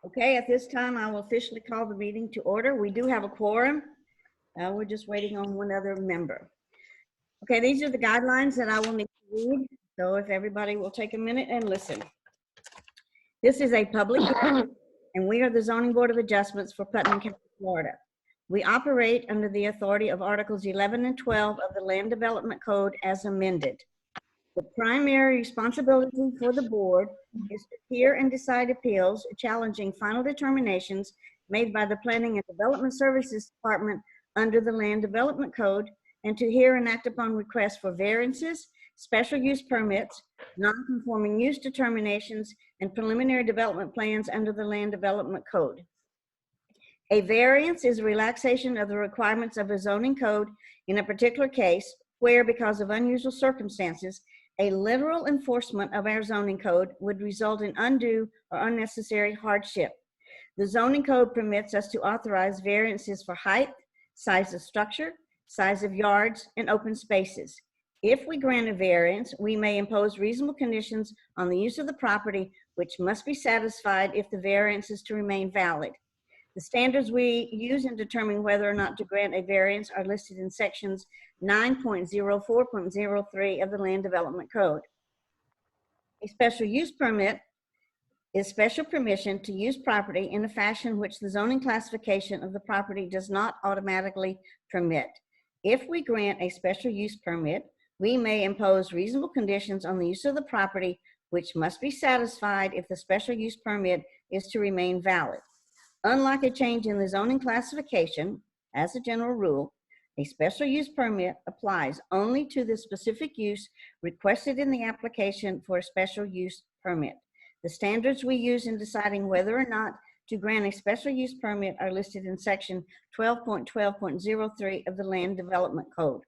Okay, at this time, I will officially call the meeting to order. We do have a quorum. We're just waiting on one other member. Okay, these are the guidelines that I will need to read. So if everybody will take a minute and listen. This is a public hearing, and we are the Zoning Board of Adjustments for Putnam County, Florida. We operate under the authority of Articles 11 and 12 of the Land Development Code as amended. The primary responsibility for the board is to hear and decide appeals challenging final determinations made by the Planning and Development Services Department under the Land Development Code, and to hear and act upon requests for variances, special use permits, non-conforming use determinations, and preliminary development plans under the Land Development Code. A variance is a relaxation of the requirements of a zoning code in a particular case where, because of unusual circumstances, a literal enforcement of our zoning code would result in undue or unnecessary hardship. The zoning code permits us to authorize variances for height, size of structure, size of yards, and open spaces. If we grant a variance, we may impose reasonable conditions on the use of the property, which must be satisfied if the variance is to remain valid. The standards we use in determining whether or not to grant a variance are listed in sections 9.04.03 of the Land Development Code. A special use permit is special permission to use property in a fashion which the zoning classification of the property does not automatically permit. If we grant a special use permit, we may impose reasonable conditions on the use of the property, which must be satisfied if the special use permit is to remain valid. Unlike a change in the zoning classification, as a general rule, a special use permit applies only to the specific use requested in the application for a special use permit. The standards we use in deciding whether or not to grant a special use permit are listed in section 12.12.03 of the Land Development Code.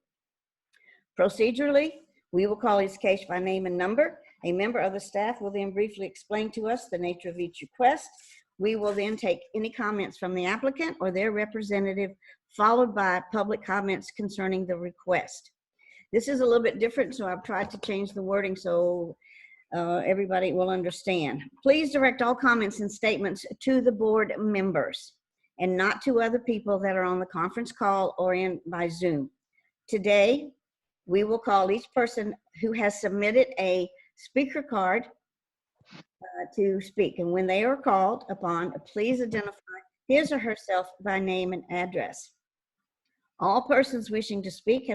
Procedurally, we will call each case by name and number. A member of the staff will then briefly explain to us the nature of each request. We will then take any comments from the applicant or their representative, followed by public comments concerning the request. This is a little bit different, so I've tried to change the wording so everybody will understand. Please direct all comments and statements to the board members and not to other people that are on the conference call or in by Zoom. Today, we will call each person who has submitted a speaker card to speak, and when they are called upon, please identify his or herself by name and address. All persons wishing to speak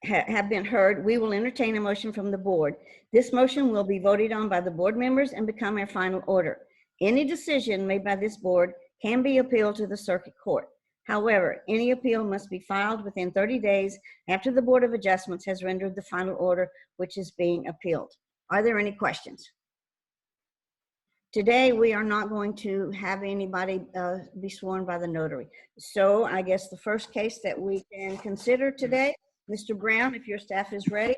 have been heard. We will entertain a motion from the board. This motion will be voted on by the board members and become our final order. Any decision made by this board can be appealed to the circuit court. However, any appeal must be filed within 30 days after the Board of Adjustments has rendered the final order which is being appealed. Are there any questions? Today, we are not going to have anybody be sworn by the notary. So I guess the first case that we can consider today, Mr. Brown, if your staff is ready,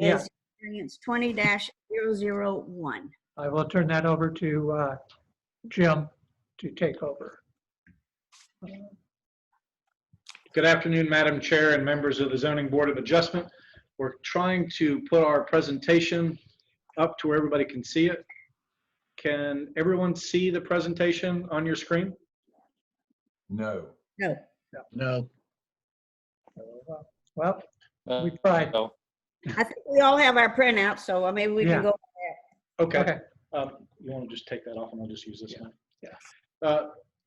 is variance 20-001. I will turn that over to Jim to take over. Good afternoon, Madam Chair and members of the Zoning Board of Adjustment. We're trying to put our presentation up to where everybody can see it. Can everyone see the presentation on your screen? No. No. No. Well, we tried. No. I think we all have our printout, so maybe we can go with Okay. Okay. You want to just take that off and I'll just use this one? Yeah.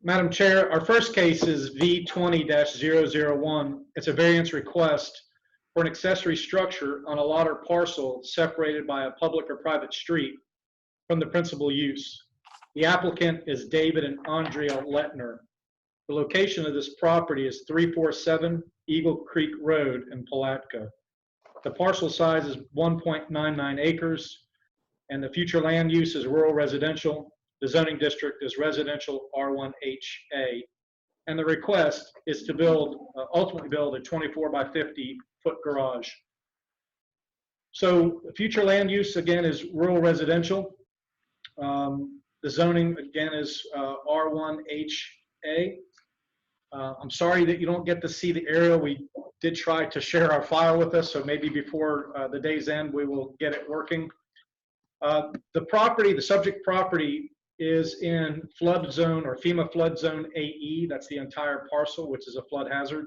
Madam Chair, our first case is V20-001. It's a variance request for an accessory structure on a lot or parcel separated by a public or private street from the principal use. The applicant is David and Andrea Lettner. The location of this property is 347 Eagle Creek Road in Palatka. The parcel size is 1.99 acres, and the future land use is rural residential. The zoning district is residential R1HA, and the request is to ultimately build a 24 by 50 foot garage. So the future land use again is rural residential. The zoning again is R1HA. I'm sorry that you don't get to see the aerial. We did try to share our file with us, so maybe before the day's end we will get it working. The subject property is in flood zone or FEMA flood zone AE. That's the entire parcel, which is a flood hazard.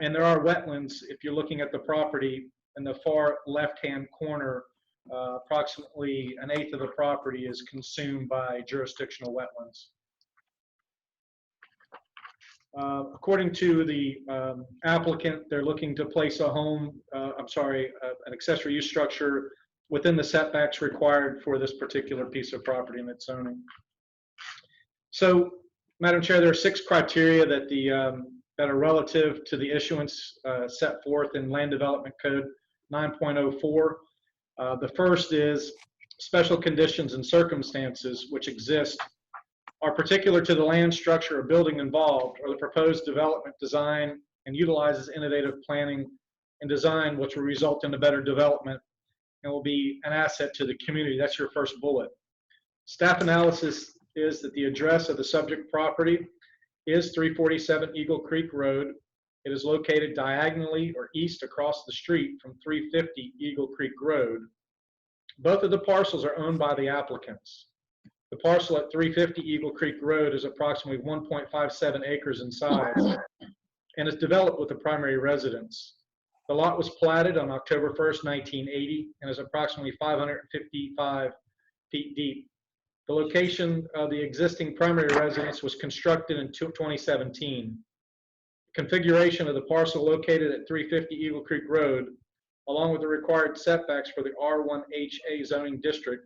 And there are wetlands, if you're looking at the property in the far left-hand corner, approximately 1/8 of the property is consumed by jurisdictional wetlands. According to the applicant, they're looking to place a home, an accessory use structure within the setbacks required for this particular piece of property in its zoning. So, Madam Chair, there are 6 criteria that that are relative to the issuance set forth in Land Development Code 9.04. The first is special conditions and circumstances which exist are particular to the land, structure, or building involved, or the proposed development design, and utilizes innovative planning and design which will result in a better development and will be an asset to the community. That's your first bullet. Staff analysis is that the address of the subject property is 347 Eagle Creek Road. It is located diagonally or east across the street from 350 Eagle Creek Road. Both of the parcels are owned by the applicants. The parcel at 350 Eagle Creek Road is approximately 1.57 acres in size and is developed with a primary residence. The lot was platted on October 1st, 1980 and is approximately 555 feet deep. The location of the existing primary residence was constructed in 2017. Configuration of the parcel located at 350 Eagle Creek Road, along with the required setbacks for the R1HA zoning district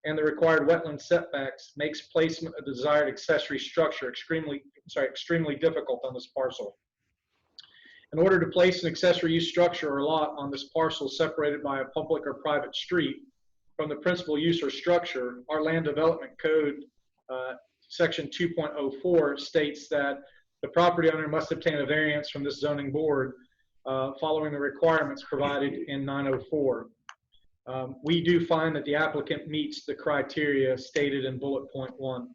and the required wetland setbacks, makes placement of the desired accessory structure extremely difficult on this parcel. In order to place an accessory use structure or lot on this parcel separated by a public or private street from the principal use or structure, our Land Development Code section 2.04 states that the property owner must obtain a variance from this zoning board following the requirements provided in 904. We do find that the applicant meets the criteria stated in bullet point 1.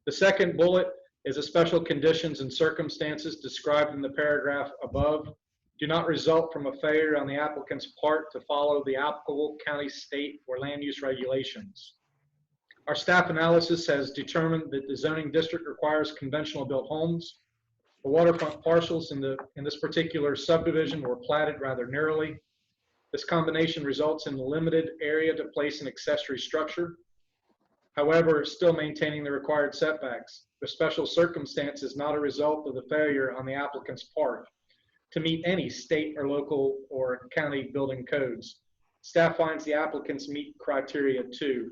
The second bullet is the special conditions and circumstances described in the paragraph above do not result from a failure on the applicant's part to follow the applicable county, state, or land use regulations. Our staff analysis has determined that the zoning district requires conventional built homes. The waterfront parcels in this particular subdivision were platted rather narrowly. This combination results in a limited area to place an accessory structure. However, still maintaining the required setbacks. The special circumstance is not a result of the failure on the applicant's part to meet any state or local or county building codes. Staff finds the applicants meet criteria 2.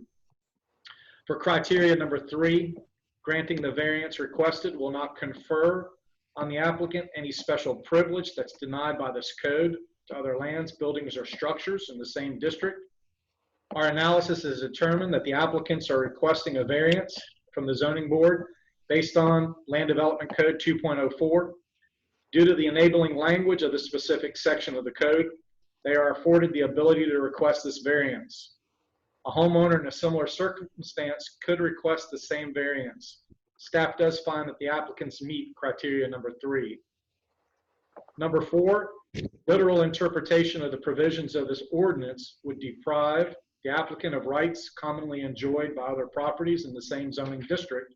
For criteria number 3, granting the variance requested will not confer on the applicant any special privilege that's denied by this code to other lands, buildings, or structures in the same district. Our analysis has determined that the applicants are requesting a variance from the zoning board based on Land Development Code 2.04. Due to the enabling language of the specific section of the code, they are afforded the ability to request this variance. A homeowner in a similar circumstance could request the same variance. Staff does find that the applicants meet criteria number 3. Number 4, literal interpretation of the provisions of this ordinance would deprive the applicant of rights commonly enjoyed by other properties in the same zoning district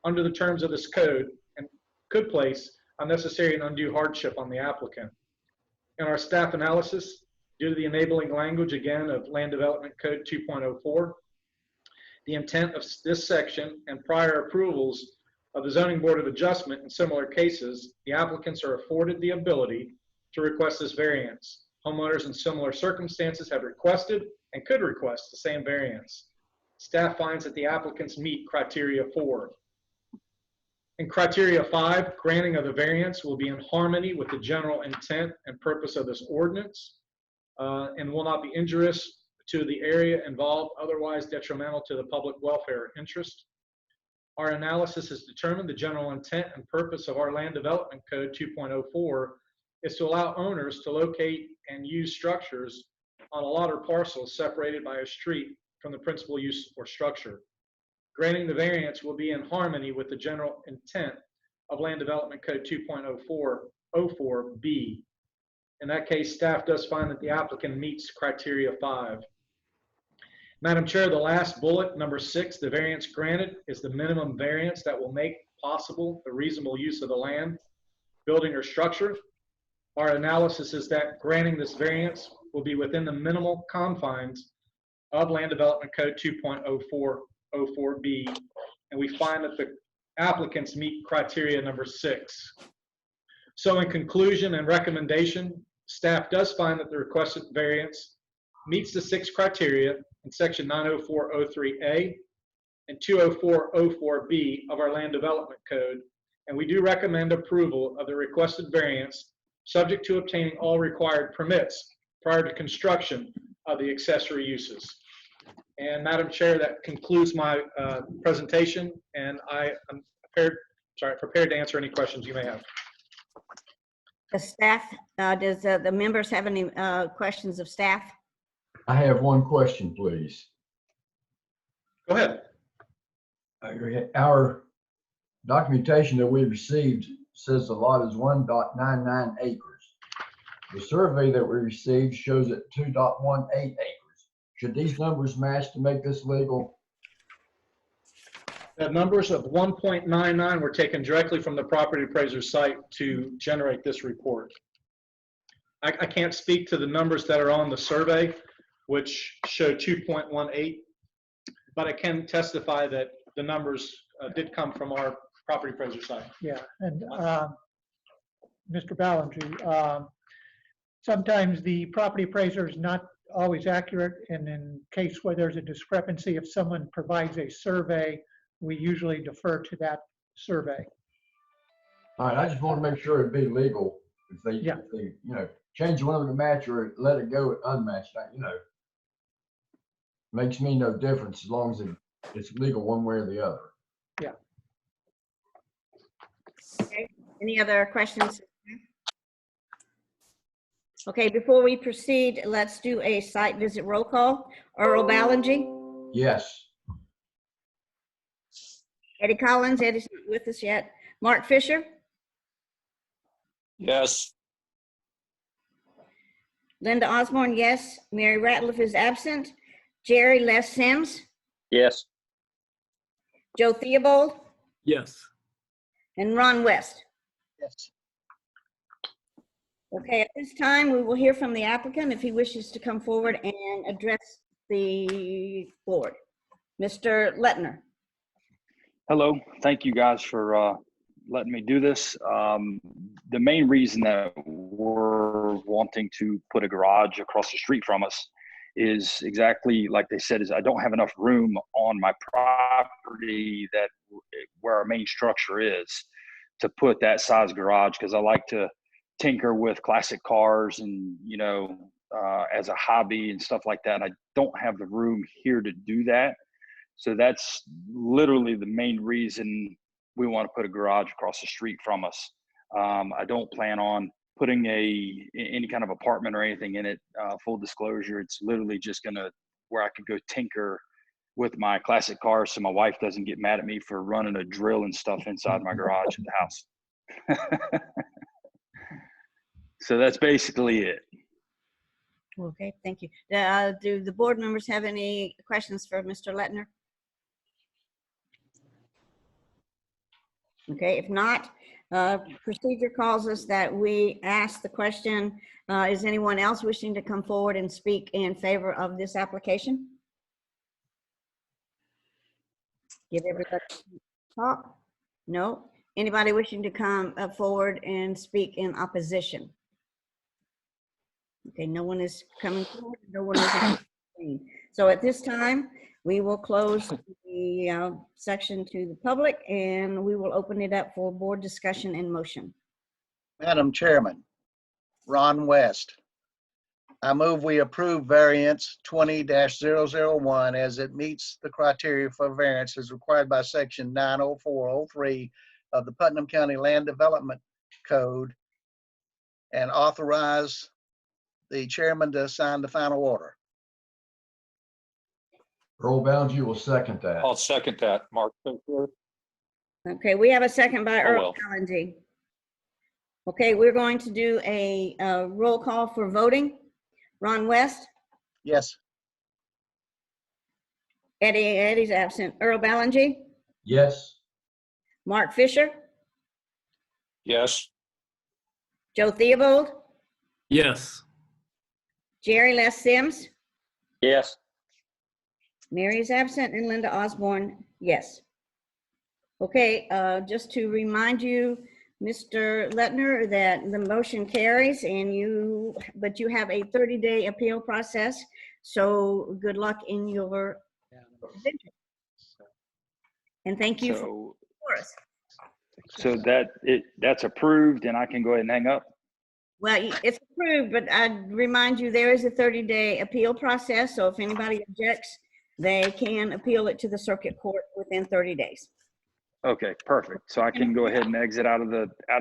under the terms of this code and could place unnecessary and undue hardship on the applicant. In our staff analysis, due to the enabling language again of Land Development Code 2.04, the intent of this section and prior approvals of the Zoning Board of Adjustment in similar cases, the applicants are afforded the ability to request this variance. Homeowners in similar circumstances have requested and could request the same variance. Staff finds that the applicants meet criteria 4. In criteria 5, granting of the variance will be in harmony with the general intent and purpose of this ordinance and will not be injurious to the area involved, otherwise detrimental to the public welfare interest. Our analysis has determined the general intent and purpose of our Land Development Code 2.04 is to allow owners to locate and use structures on a lot or parcel separated by a street from the principal use or structure. Granting the variance will be in harmony with the general intent of Land Development Code 2.04B. In that case, staff does find that the applicant meets criteria 5. Madam Chair, the last bullet, number 6, the variance granted is the minimum variance that will make possible the reasonable use of the land, building, or structure. Our analysis is that granting this variance will be within the minimal confines of Land Development Code 2.0404B, and we find that the applicants meet criteria number 6. So in conclusion and recommendation, staff does find that the requested variance meets the 6 criteria in section 90403A and 20404B of our Land Development Code, and we do recommend approval of the requested variance subject to obtaining all required permits prior to construction of the accessory uses. And Madam Chair, that concludes my presentation, and I am prepared to answer any questions you may have. The staff, does the members have any questions of staff? I have one question, please. Go ahead. Our documentation that we received says the lot is 1.99 acres. The survey that we received shows it 2.18 acres. Should these numbers match to make this legal? The numbers of 1.99 were taken directly from the property appraiser's site to generate this report. I can't speak to the numbers that are on the survey, which show 2.18, but I can testify that the numbers did come from our property appraiser site. Yeah, and Mr. Ballinger, sometimes the property appraiser is not always accurate, and in case where there's a discrepancy, if someone provides a survey, we usually defer to that survey. All right, I just want to make sure it'd be legal if they, change one of the match or let it go unmatched. Makes me no difference as long as it's legal one way or the other. Yeah. Okay, any other questions? Okay, before we proceed, let's do a site visit roll call. Earl Ballinger, Yes. Eddie Collins, Eddie's not with us yet. Mark Fisher, Yes. Linda Osborne, yes. Mary Ratliff is absent. Jerry Les Sims, Yes. Joe Theobald, Yes. and Ron West. Yes. Okay, at this time, we will hear from the applicant if he wishes to come forward and address the board. Mr. Lettner. Hello. Thank you guys for letting me do this. The main reason that we're wanting to put a garage across the street from us is exactly like they said, is I don't have enough room on my property where our main structure is to put that size garage, because I like to tinker with classic cars and, as a hobby and stuff like that. And I don't have the room here to do that. So that's literally the main reason we want to put a garage across the street from us. I don't plan on putting any kind of apartment or anything in it. Full disclosure, it's literally just where I could go tinker with my classic cars so my wife doesn't get mad at me for running a drill and stuff inside my garage at the house. So that's basically it. Okay, thank you. Do the board members have any questions for Mr. Lettner? Okay, if not, procedure calls us that we ask the question, is anyone else wishing to come forward and speak in favor of this application? Give everybody a talk. No. Anybody wishing to come forward and speak in opposition? Okay, no one is coming forward. No one is. So at this time, we will close the section to the public, and we will open it up for board discussion and motion. Madam Chairman, Ron West. I move we approve variance 20-001 as it meets the criteria for variance as required by section 90403 of the Putnam County Land Development Code, and authorize the chairman to sign the final order. Earl Ballinger will second that. I'll second that, Mark Fisher. Okay, we have a second by Earl well. Ballinger. Okay, we're going to do a roll call for voting. Ron West, Yes. Eddie's absent. Earl Ballinger, Yes. Mark Fisher, Yes. Joe Theobald, Yes. Jerry Les Sims, Yes. Mary is absent, and Linda Osborne, yes. Okay, just to remind you, Mr. Letner, that the motion carries but you have a 30-day appeal process. So good luck in your venture. And thank you for us. So that's approved and I can go ahead and hang up? Well, it's approved, but I'd remind you, there is a 30-day appeal process. So if anybody objects, they can appeal it to the circuit court within 30 days. Okay, perfect. So I can go ahead and exit out of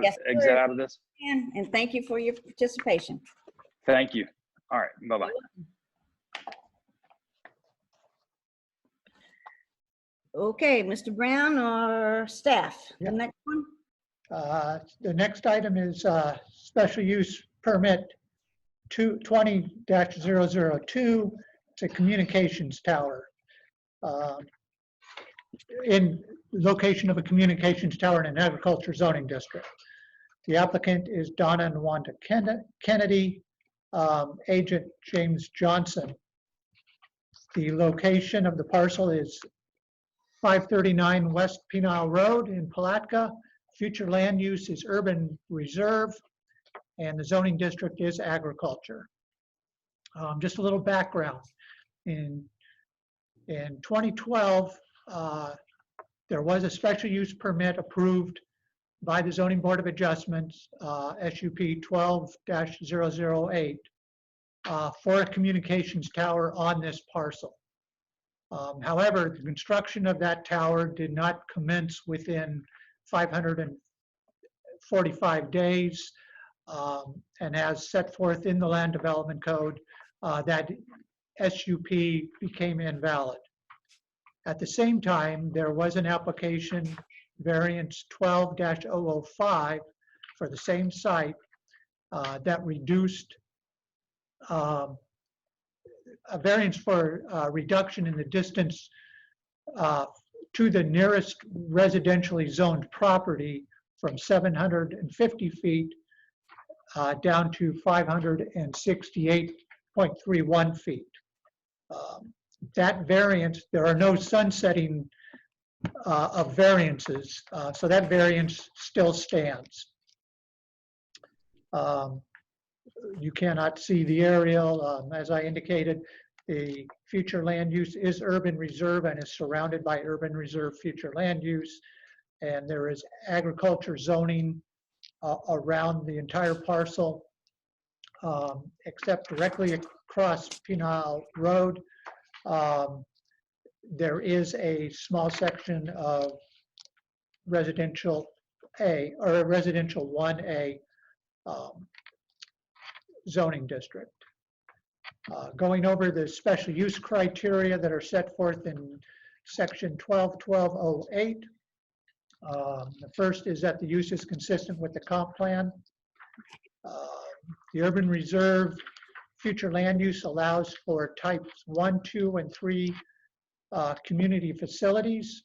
Yes, exit sir. out of this? And thank you for your participation. Thank you. All right, bye-bye. Okay, Mr. Brown or staff, the Yep. next one? The next item is special use permit 20-002. It's a communications tower. In location of a communications tower in an agriculture zoning district. The applicant is Donna and Wanda Kennedy, agent James Johnson. The location of the parcel is 539 West Penile Road in Palatka. Future land use is urban reserve, and the zoning district is agriculture. Just a little background. In 2012, there was a special use permit approved by the Zoning Board of Adjustments, SUP 12-008, for a communications tower on this parcel. However, the construction of that tower did not commence within 545 days, and as set forth in the Land Development Code, that SUP became invalid. At the same time, there was an application, variance 12-005, for the same site that reduced a variance for reduction in the distance to the nearest residentially zoned property from 750 feet down to 568.31 feet. That variance, there are no sunsetting of variances, so that variance still stands. You cannot see the aerial. As I indicated, the future land use is urban reserve and is surrounded by urban reserve future land use. And there is agriculture zoning around the entire parcel, except directly across Penile Road. There is a small section of residential A, or residential 1A zoning district. Going over the special use criteria that are set forth in section 12-1208. The first is that the use is consistent with the comp plan. The urban reserve future land use allows for types 1, 2, and 3 community facilities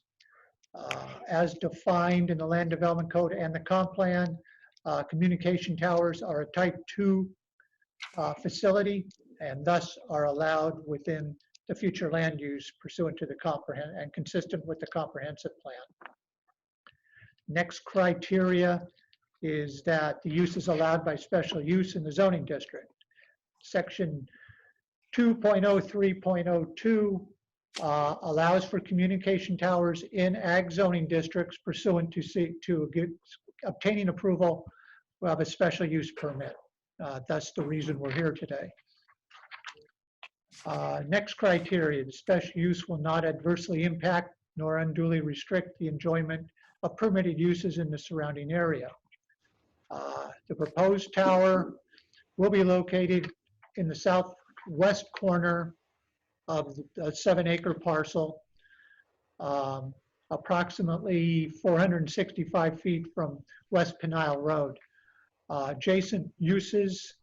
as defined in the Land Development Code and the comp plan. Communication towers are a type 2 facility and thus are allowed within the future land use pursuant to the comprehensive and consistent with the comprehensive plan. Next criteria is that the use is allowed by special use in the zoning district. Section 2.03.02 allows for communication towers in ag zoning districts pursuant to obtaining approval of a special use permit. That's the reason we're here today. Next criteria, the special use will not adversely impact nor unduly restrict the enjoyment of permitted uses in the surrounding area. The proposed tower will be located in the southwest corner of the 7-acre parcel, approximately 465 feet from West Penile Road. Adjacent uses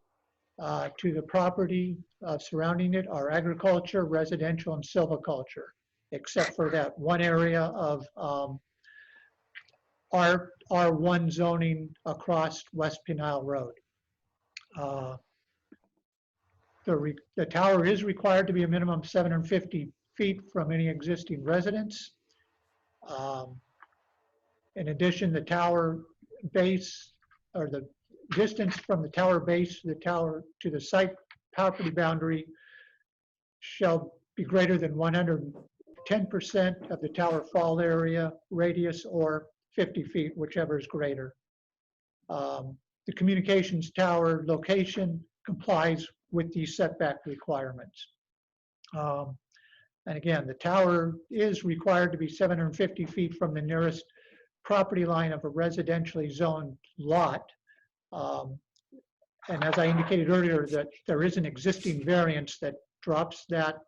to the property surrounding it are agriculture, residential, and silviculture. except for that one area of R1 zoning across West Pinile Road. The tower is required to be a minimum 750 feet from any existing residence. In addition, the tower base, or the distance from the tower base to the tower to the site property boundary shall be greater than 110% of the tower fall area radius, or 50 feet, whichever is greater. The communications tower location complies with these setback requirements. And again, the tower is required to be 750 feet from the nearest property line of a residentially zoned lot. And as I indicated earlier, that there is an existing variance that drops that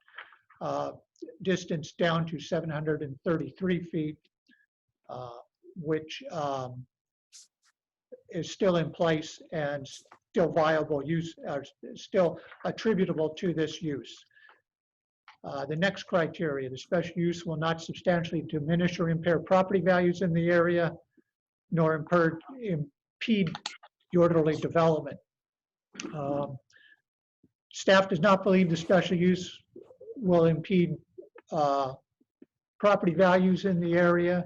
distance down to 733 feet, which is still in place and still viable use, still attributable to this use. The next criteria, the special use will not substantially diminish or impair property values in the area, nor impede the orderly development. Staff does not believe the special use will impede property values in the area.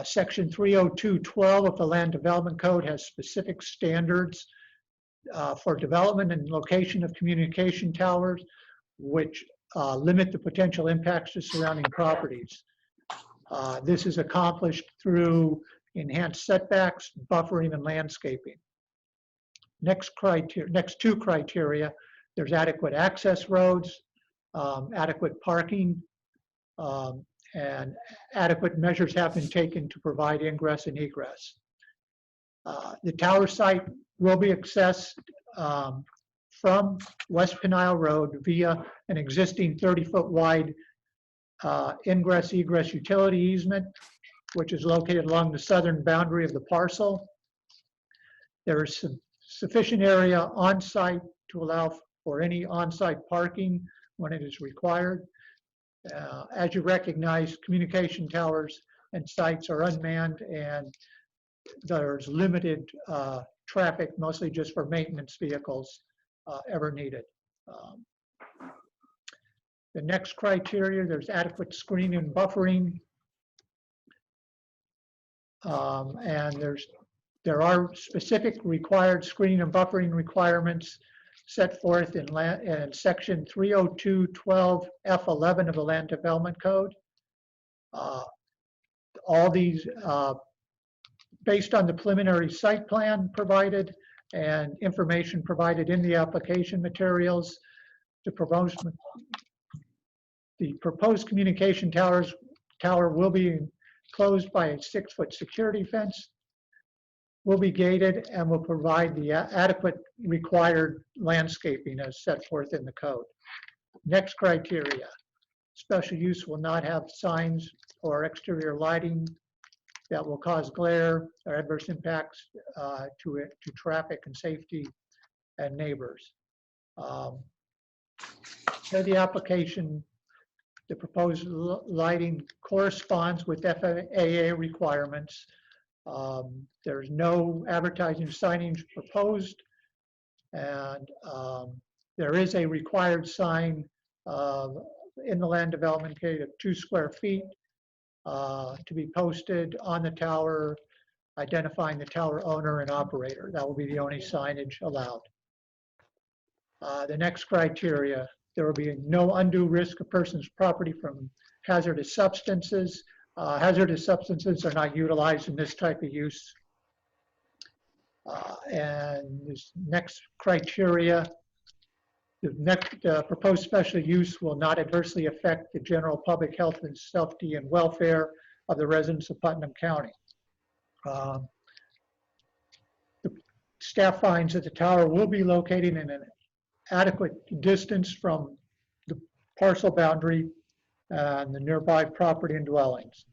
Section 302.12 of the Land Development Code has specific standards for development and location of communication towers, which limit the potential impacts to surrounding properties. This is accomplished through enhanced setbacks, buffering, and landscaping. Next two criteria, there's adequate access roads, adequate parking, and adequate measures have been taken to provide ingress and egress. The tower site will be accessed from West Pinile Road via an existing 30-foot wide ingress-egress utility easement, which is located along the southern boundary of the parcel. There is sufficient area on site to allow for any on-site parking when it is required. As you recognize, communication towers and sites are unmanned, and there's limited traffic, mostly just for maintenance vehicles, ever needed. The next criteria, there's adequate screening and buffering, and there are specific required screening and buffering requirements set forth in section 302.12 F11 of the Land Development Code. All these, based on the preliminary site plan provided and information provided in the application materials, the proposed communication tower will be enclosed by a 6-foot security fence, will be gated, and will provide the adequate required landscaping as set forth in the code. Next criteria, special use will not have signs or exterior lighting that will cause glare or adverse impacts to traffic and safety and neighbors. Per the application, the proposed lighting corresponds with FAA requirements. There's no advertising signage proposed, and there is a required sign in the Land Development Code of 2 square feet to be posted on the tower, identifying the tower owner and operator. That will be the only signage allowed. The next criteria, there will be no undue risk of person's property from hazardous substances. Hazardous substances are not utilized in this type of use. And this next criteria, the proposed special use will not adversely affect the general public health and safety and welfare of the residents of Putnam County. The staff finds that the tower will be located in an adequate distance from the parcel boundary and the nearby property and dwellings.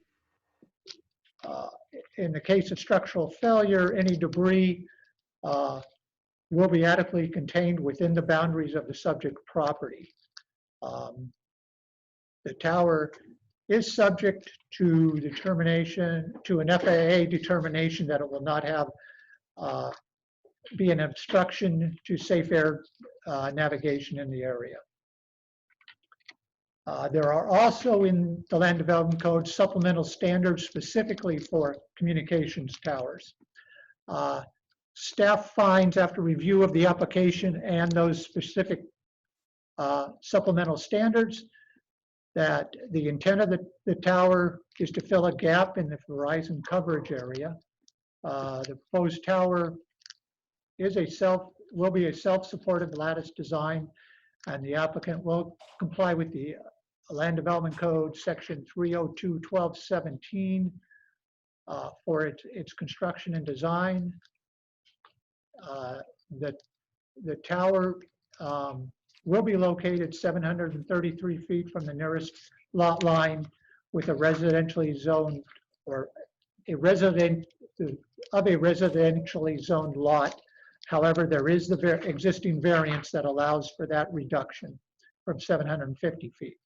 In the case of structural failure, any debris will be adequately contained within the boundaries of the subject property. The tower is subject to determination, to an FAA determination that it will not have, be an obstruction to safe air navigation in the area. There are also in the Land Development Code supplemental standards specifically for communications towers. Staff finds after review of the application and those specific supplemental standards that the intent of the tower is to fill a gap in the Verizon coverage area. The proposed tower is will be a self-supported lattice design, and the applicant will comply with the Land Development Code section 302.12.17 for its construction and design. The tower will be located 733 feet from the nearest lot line with a residentially zoned or a residentially zoned lot. However, there is the existing variance that allows for that reduction from 750 feet.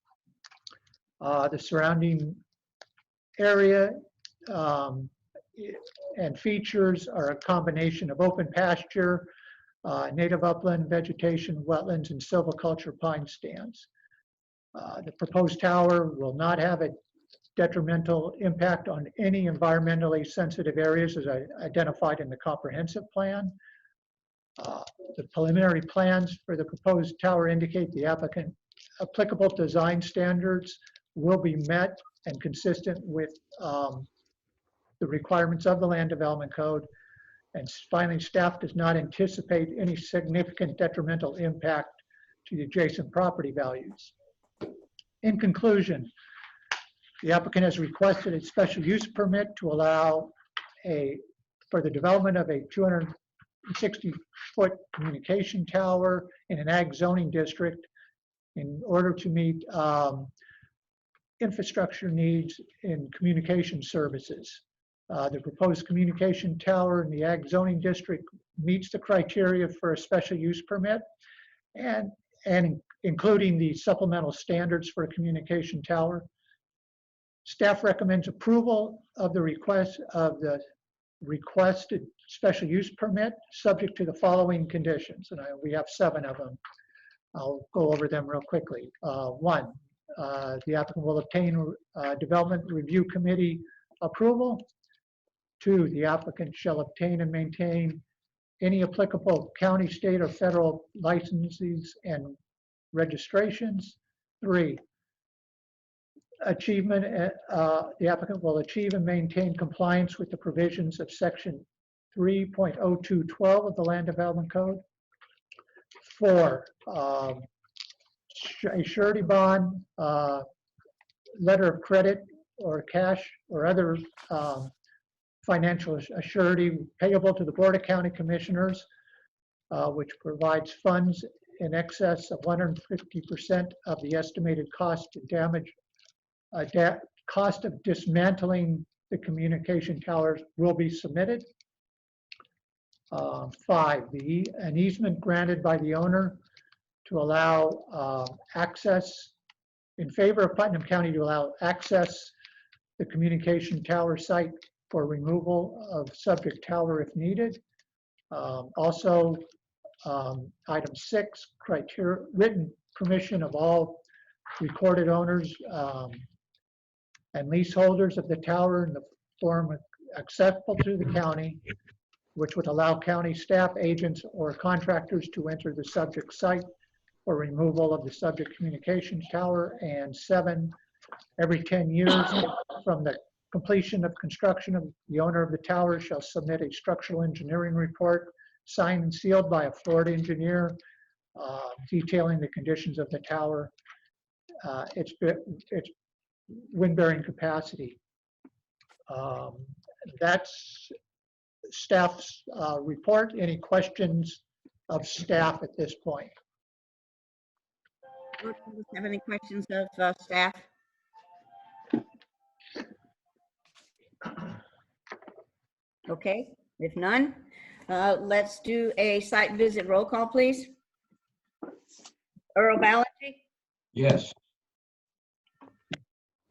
The surrounding area and features are a combination of open pasture, native upland vegetation, wetlands, and silviculture pine stands. The proposed tower will not have a detrimental impact on any environmentally sensitive areas as identified in the comprehensive plan. The preliminary plans for the proposed tower indicate the applicant applicable design standards will be met and consistent with the requirements of the Land Development Code. And finally, staff does not anticipate any significant detrimental impact to the adjacent property values. In conclusion, the applicant has requested a special use permit to allow for the development of a 260-foot communication tower in an ag zoning district in order to meet infrastructure needs in communication services. The proposed communication tower in the ag zoning district meets the criteria for a special use permit and including the supplemental standards for a communication tower. Staff recommends approval of the requested special use permit subject to the following conditions, and we have 7 of them. I'll go over them real quickly. 1, the applicant will obtain Development Review Committee approval. 2, the applicant shall obtain and maintain any applicable county, state, or federal licenses and registrations. 3, achievement, the applicant will achieve and maintain compliance with the provisions of section 3.0212 of the Land Development Code. 4, a surety bond, letter of credit, or cash, or other financial surety payable to the Board of County Commissioners, which provides funds in excess of 150% of the estimated cost of damage. Cost of dismantling the communication towers will be submitted. 5, an easement granted by the owner to allow access in favor of Putnam County to allow access the communication tower site for removal of subject tower if needed. Also, item 6, criteria, written permission of all recorded owners and leaseholders of the tower in the form acceptable to the county, which would allow county staff, agents, or contractors to enter the subject site for removal of the subject communications tower. And 7, every 10 years from the completion of construction, of the owner of the tower shall submit a structural engineering report signed and sealed by a Florida engineer detailing the conditions of the tower, its wind-bearing capacity. That's staff's report. Any questions of staff at this point? Do you have any questions of staff? Okay, if none, let's do a site visit roll call, please. Earl Ballantyne, Yes.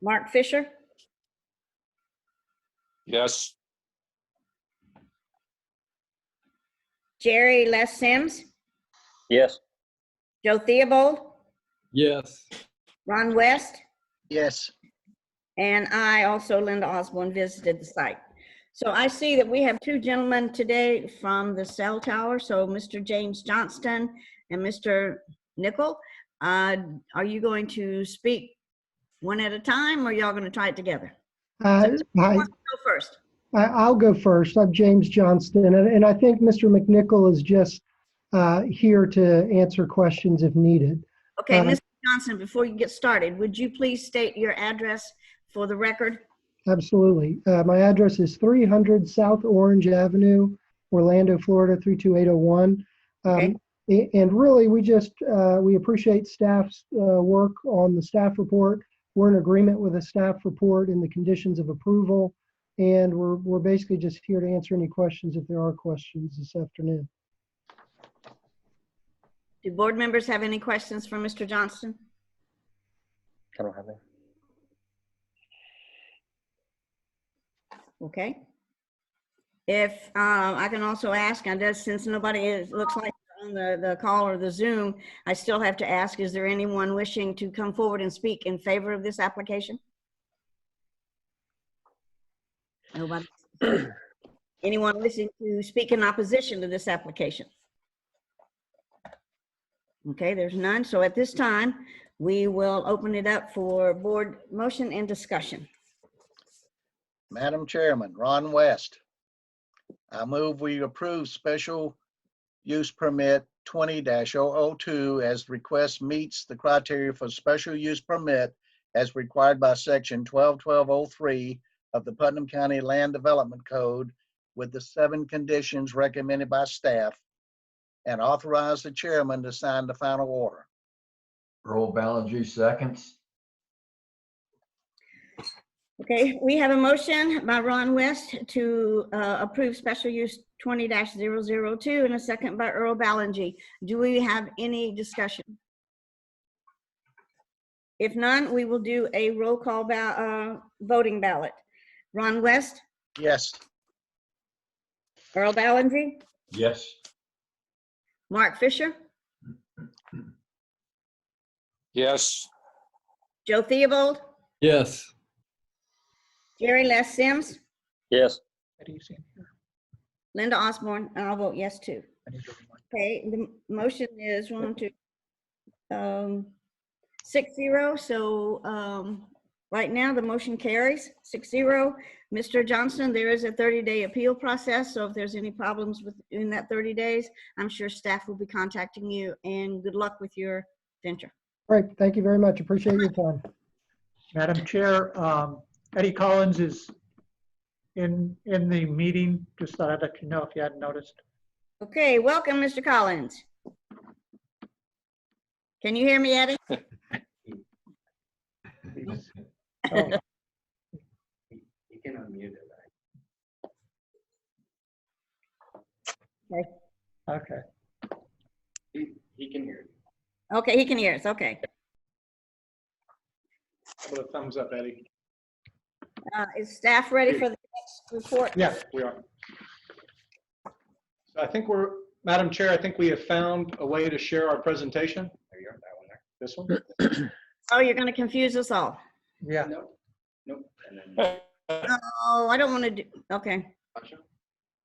Mark Fisher, Yes. Jerry Les Sims, Yes. Joe Theobald, Yes. Ron West, Yes. and I also, Linda Osborne, visited the site. So I see that we have two gentlemen today from the cell tower. So Mr. James Johnston and Mr. Nickel, are you going to speak one at a time, or y'all going to try it together? Hi, Who wants to go first? I'll go first. I'm James Johnston, and I think Mr. McNichol is just here to answer questions if needed. Okay, Mr. Johnson, before you get started, would you please state your address for the record? Absolutely. My address is 300 South Orange Avenue, Orlando, Florida, 32801. Okay. And really, we appreciate staff's work on the staff report. We're in agreement with the staff report and the conditions of approval. And we're basically just here to answer any questions if there are questions this afternoon. Do board members have any questions for Mr. Johnston? I don't have any. Okay. If I can also ask, and since nobody looks like on the call or the Zoom, I still have to ask, is there anyone wishing to come forward and speak in favor of this application? Nobody? Anyone wishing to speak in opposition to this application? Okay, there's none. So at this time, we will open it up for board motion and discussion. Madam Chairman, Ron West. I move we approve special use permit 20-002 as request meets the criteria for special use permit as required by section 121203 of the Putnam County Land Development Code with the 7 conditions recommended by staff, and authorize the chairman to sign the final order. Earl Ballinger seconds. Okay, we have a motion by Ron West to approve special use 20-002 and a second by Earl Ballinger. Do we have any discussion? If none, we will do a roll call voting ballot. Ron West, Yes. Earl Ballinger, Yes. Mark Fisher, Yes. Joe Theobald, Yes. Jerry Les Sims, Yes. Linda Osborne, and I'll vote yes too. Okay, the motion is 6-0. So right now the motion carries 6-0. Mr. Johnston, there is a 30-day appeal process. So if there's any problems in that 30 days, I'm sure staff will be contacting you, and good luck with your venture. All right, thank you very much. Appreciate your time. Madam Chair, Eddie Collins is in the meeting. Just thought I'd let you know if you hadn't noticed. Okay, welcome, Mr. Collins. Can you hear me, Eddie? Oh, You can unmute it, right? okay. He can hear you. Okay, he can hear us. Okay. Put a thumbs up, Eddie. Is staff ready for the next report? Yeah, we are. So I think Madam Chair, I think we have found a way to share our presentation. There you are, that one there. This one? Oh, you're going to confuse us all. Yeah. Nope. Nope. And then, Oh, I don't want to do, okay. Tasha,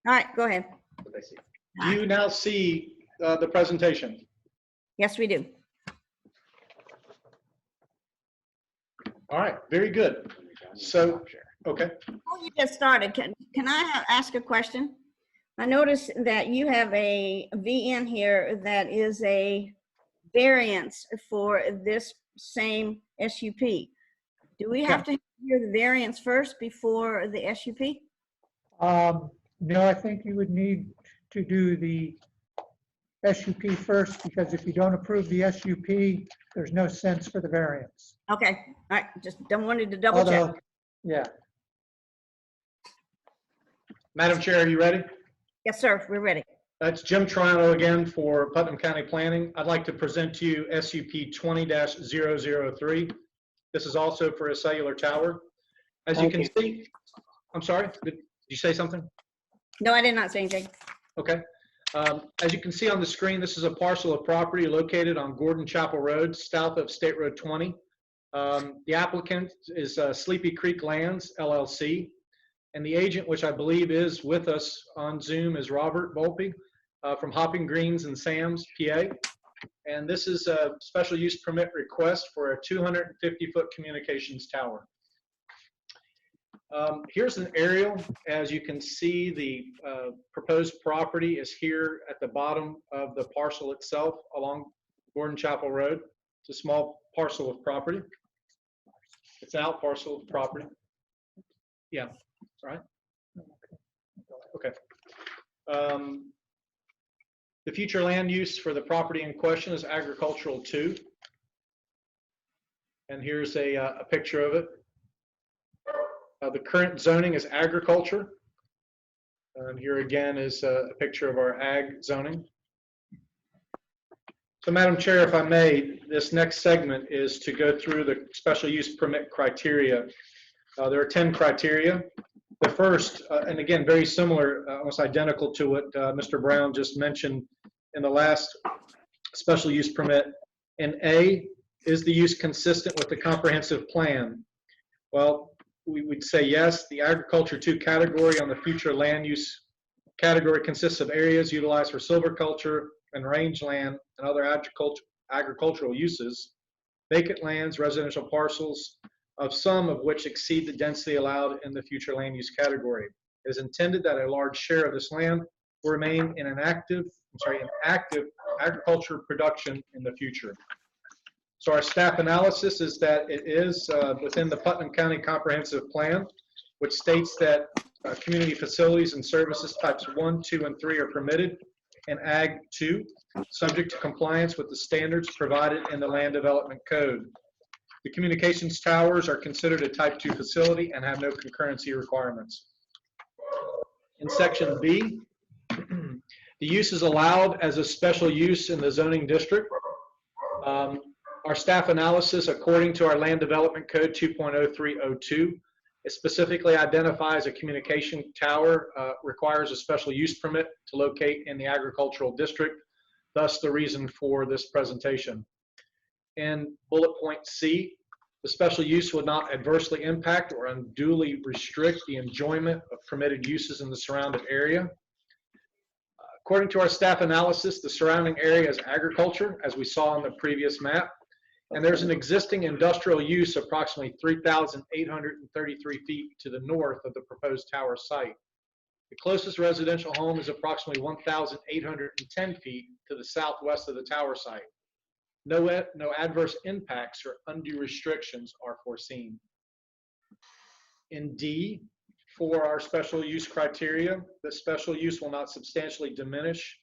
All right, go ahead. what they see. Do you now see the presentation? Yes, we do. All right, very good. So, okay. Before you get started, can I ask a question? I noticed that you have a VN here that is a variance for this same SUP. Do we have to hear the variance first before the SUP? No, I think you would need to do the SUP first, because if you don't approve the SUP, there's no sense for the variance. Okay, all right, just wanted to double check. Although, yeah. Madam Chair, are you ready? Yes, sir, we're ready. That's Jim Triano again for Putnam County Planning. I'd like to present to you SUP 20-003. This is also for a cellular tower. As you can see, I'm sorry, did you say something? No, I did not say anything. Okay. As you can see on the screen, this is a parcel of property located on Gordon Chapel Road, south of State Road 20. The applicant is Sleepy Creek Lands, LLC. And the agent, which I believe is with us on Zoom, is Robert Volpe from Hopping Greens and Sam's, PA. And this is a special use permit request for a 250-foot communications tower. Here's an aerial. As you can see, the proposed property is here at the bottom of the parcel itself along Gordon Chapel Road. It's a small parcel of property. It's an out parcel of property. Yeah, right. Okay. The future land use for the property in question is agricultural 2. And here's a picture of it. The current zoning is agriculture. And here again is a picture of our ag zoning. So Madam Chair, if I may, this next segment is to go through the special use permit criteria. There are 10 criteria. The first, and again, very similar, almost identical to what Mr. Brown just mentioned in the last special use permit. And A, is the use consistent with the comprehensive plan? Well, we would say yes. The agriculture 2 category on the future land use category consists of areas utilized for silviculture and rangeland and other agricultural uses, vacant lands, residential parcels, of some of which exceed the density allowed in the future land use category. It is intended that a large share of this land will remain in an active agriculture production in the future. So our staff analysis is that it is within the Putnam County Comprehensive Plan, which states that community facilities and services types 1, 2, and 3 are permitted in Ag 2, subject to compliance with the standards provided in the Land Development Code. The communications towers are considered a type 2 facility and have no concurrency requirements. In section B, the use is allowed as a special use in the zoning district. Our staff analysis, according to our Land Development Code 2.0302, it specifically identifies a communication tower requires a special use permit to locate in the agricultural district, thus the reason for this presentation. In bullet point C, the special use would not adversely impact or unduly restrict the enjoyment of permitted uses in the surrounding area. According to our staff analysis, the surrounding area is agriculture, as we saw on the previous map, and there's an existing industrial use approximately 3,833 feet to the north of the proposed tower site. The closest residential home is approximately 1,810 feet to the southwest of the tower site. No adverse impacts or undue restrictions are foreseen. In D, for our special use criteria, the special use will not substantially diminish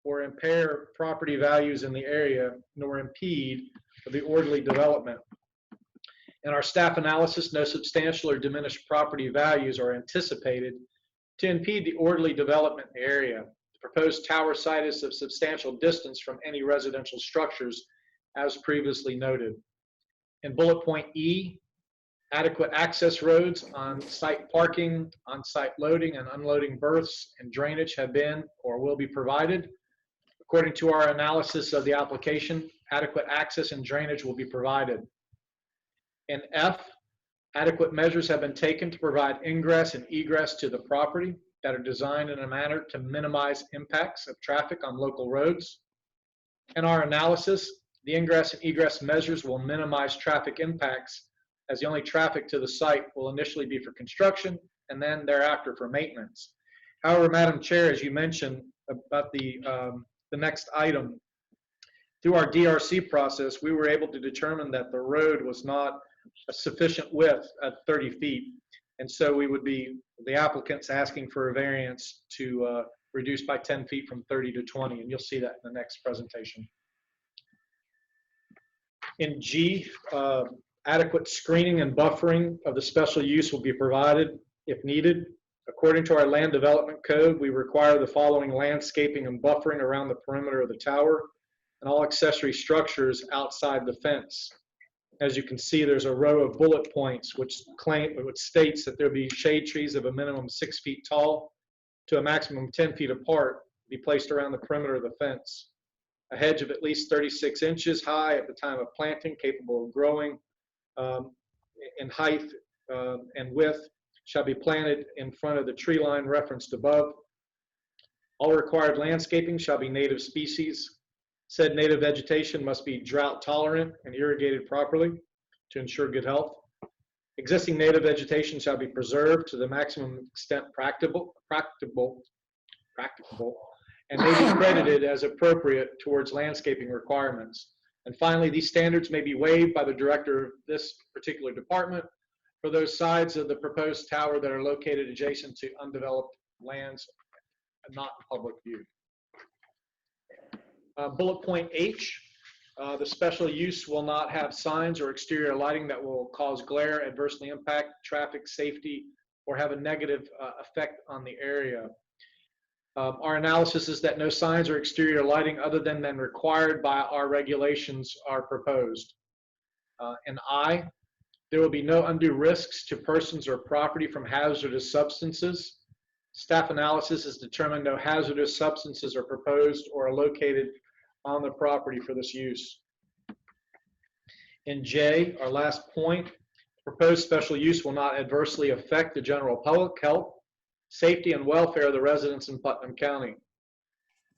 or impair property values in the area, nor impede the orderly development. In our staff analysis, no substantial or diminished property values are anticipated to impede the orderly development in the area. The proposed tower site is of substantial distance from any residential structures, as previously noted. In bullet point E, adequate access roads, on-site parking, on-site loading and unloading berths, and drainage have been or will be provided. According to our analysis of the application, adequate access and drainage will be provided. In F, adequate measures have been taken to provide ingress and egress to the property that are designed in a manner to minimize impacts of traffic on local roads. In our analysis, the ingress and egress measures will minimize traffic impacts, as the only traffic to the site will initially be for construction and then thereafter for maintenance. However, Madam Chair, as you mentioned about the next item, through our DRC process, we were able to determine that the road was not a sufficient width at 30 feet. And so we would be, the applicants asking for a variance to reduce by 10 feet from 30 to 20, and you'll see that in the next presentation. In G, adequate screening and buffering of the special use will be provided if needed. According to our Land Development Code, we require the following landscaping and buffering around the perimeter of the tower and all accessory structures outside the fence. As you can see, there's a row of bullet points which states that there'll be shade trees of a minimum 6 feet tall to a maximum 10 feet apart be placed around the perimeter of the fence. A hedge of at least 36 inches high at the time of planting, capable of growing in height and width, shall be planted in front of the tree line referenced above. All required landscaping shall be native species. Said native vegetation must be drought tolerant and irrigated properly to ensure good health. Existing native vegetation shall be preserved to the maximum extent practicable, and may be credited as appropriate towards landscaping requirements. And finally, these standards may be waived by the director of this particular department for those sides of the proposed tower that are located adjacent to undeveloped lands and not in public view. Bullet point H, the special use will not have signs or exterior lighting that will cause glare, adversely impact traffic safety, or have a negative effect on the area. Our analysis is that no signs or exterior lighting other than required by our regulations are proposed. And I, there will be no undue risks to persons or property from hazardous substances. Staff analysis has determined no hazardous substances are proposed or are located on the property for this use. In J, our last point, proposed special use will not adversely affect the general public health, safety, and welfare of the residents in Putnam County.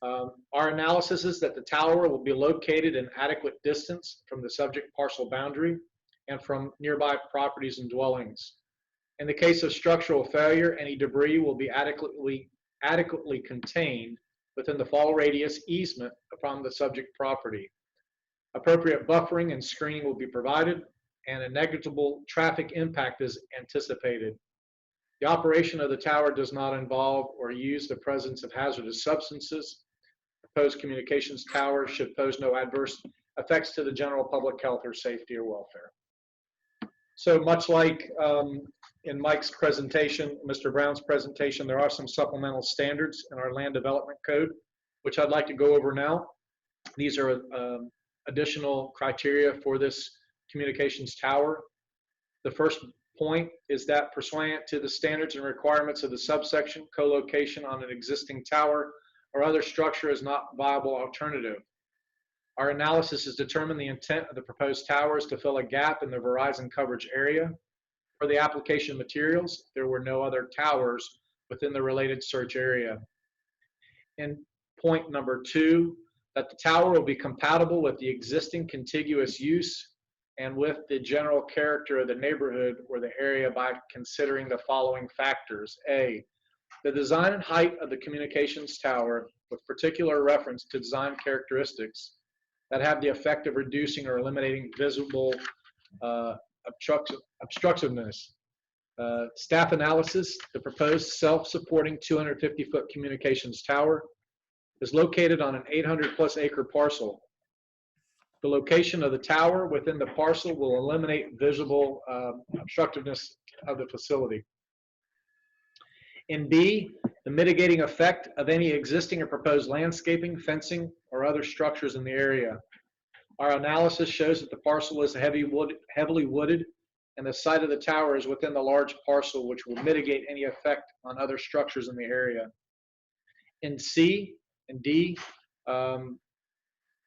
Our analysis is that the tower will be located in adequate distance from the subject parcel boundary and from nearby properties and dwellings. In the case of structural failure, any debris will be adequately contained within the fall radius easement from the subject property. Appropriate buffering and screening will be provided, and a negligible traffic impact is anticipated. The operation of the tower does not involve or use the presence of hazardous substances. Proposed communications tower should pose no adverse effects to the general public health or safety or welfare. So much like in Mike's presentation, Mr. Brown's presentation, there are some supplemental standards in our land development code, which I'd like to go over now. These are additional criteria for this communications tower. The first point is that pursuant to the standards and requirements of the subsection, co-location on an existing tower or other structure is not a viable alternative. Our analysis has determined the intent of the proposed towers to fill a gap in the Verizon coverage area. For the application materials, there were no other towers within the related search area. And point number 2, that the tower will be compatible with the existing contiguous use and with the general character of the neighborhood or the area by considering the following factors. A, the design and height of the communications tower with particular reference to design characteristics that have the effect of reducing or eliminating visible obstructiveness. Staff analysis, the proposed self-supporting 250-foot communications tower is located on an 800+ acre parcel. The location of the tower within the parcel will eliminate visible obstructiveness of the facility. In B, the mitigating effect of any existing or proposed landscaping, fencing, or other structures in the area. Our analysis shows that the parcel is heavily wooded, and the site of the tower is within the large parcel, which will mitigate any effect on other structures in the area. In C and D,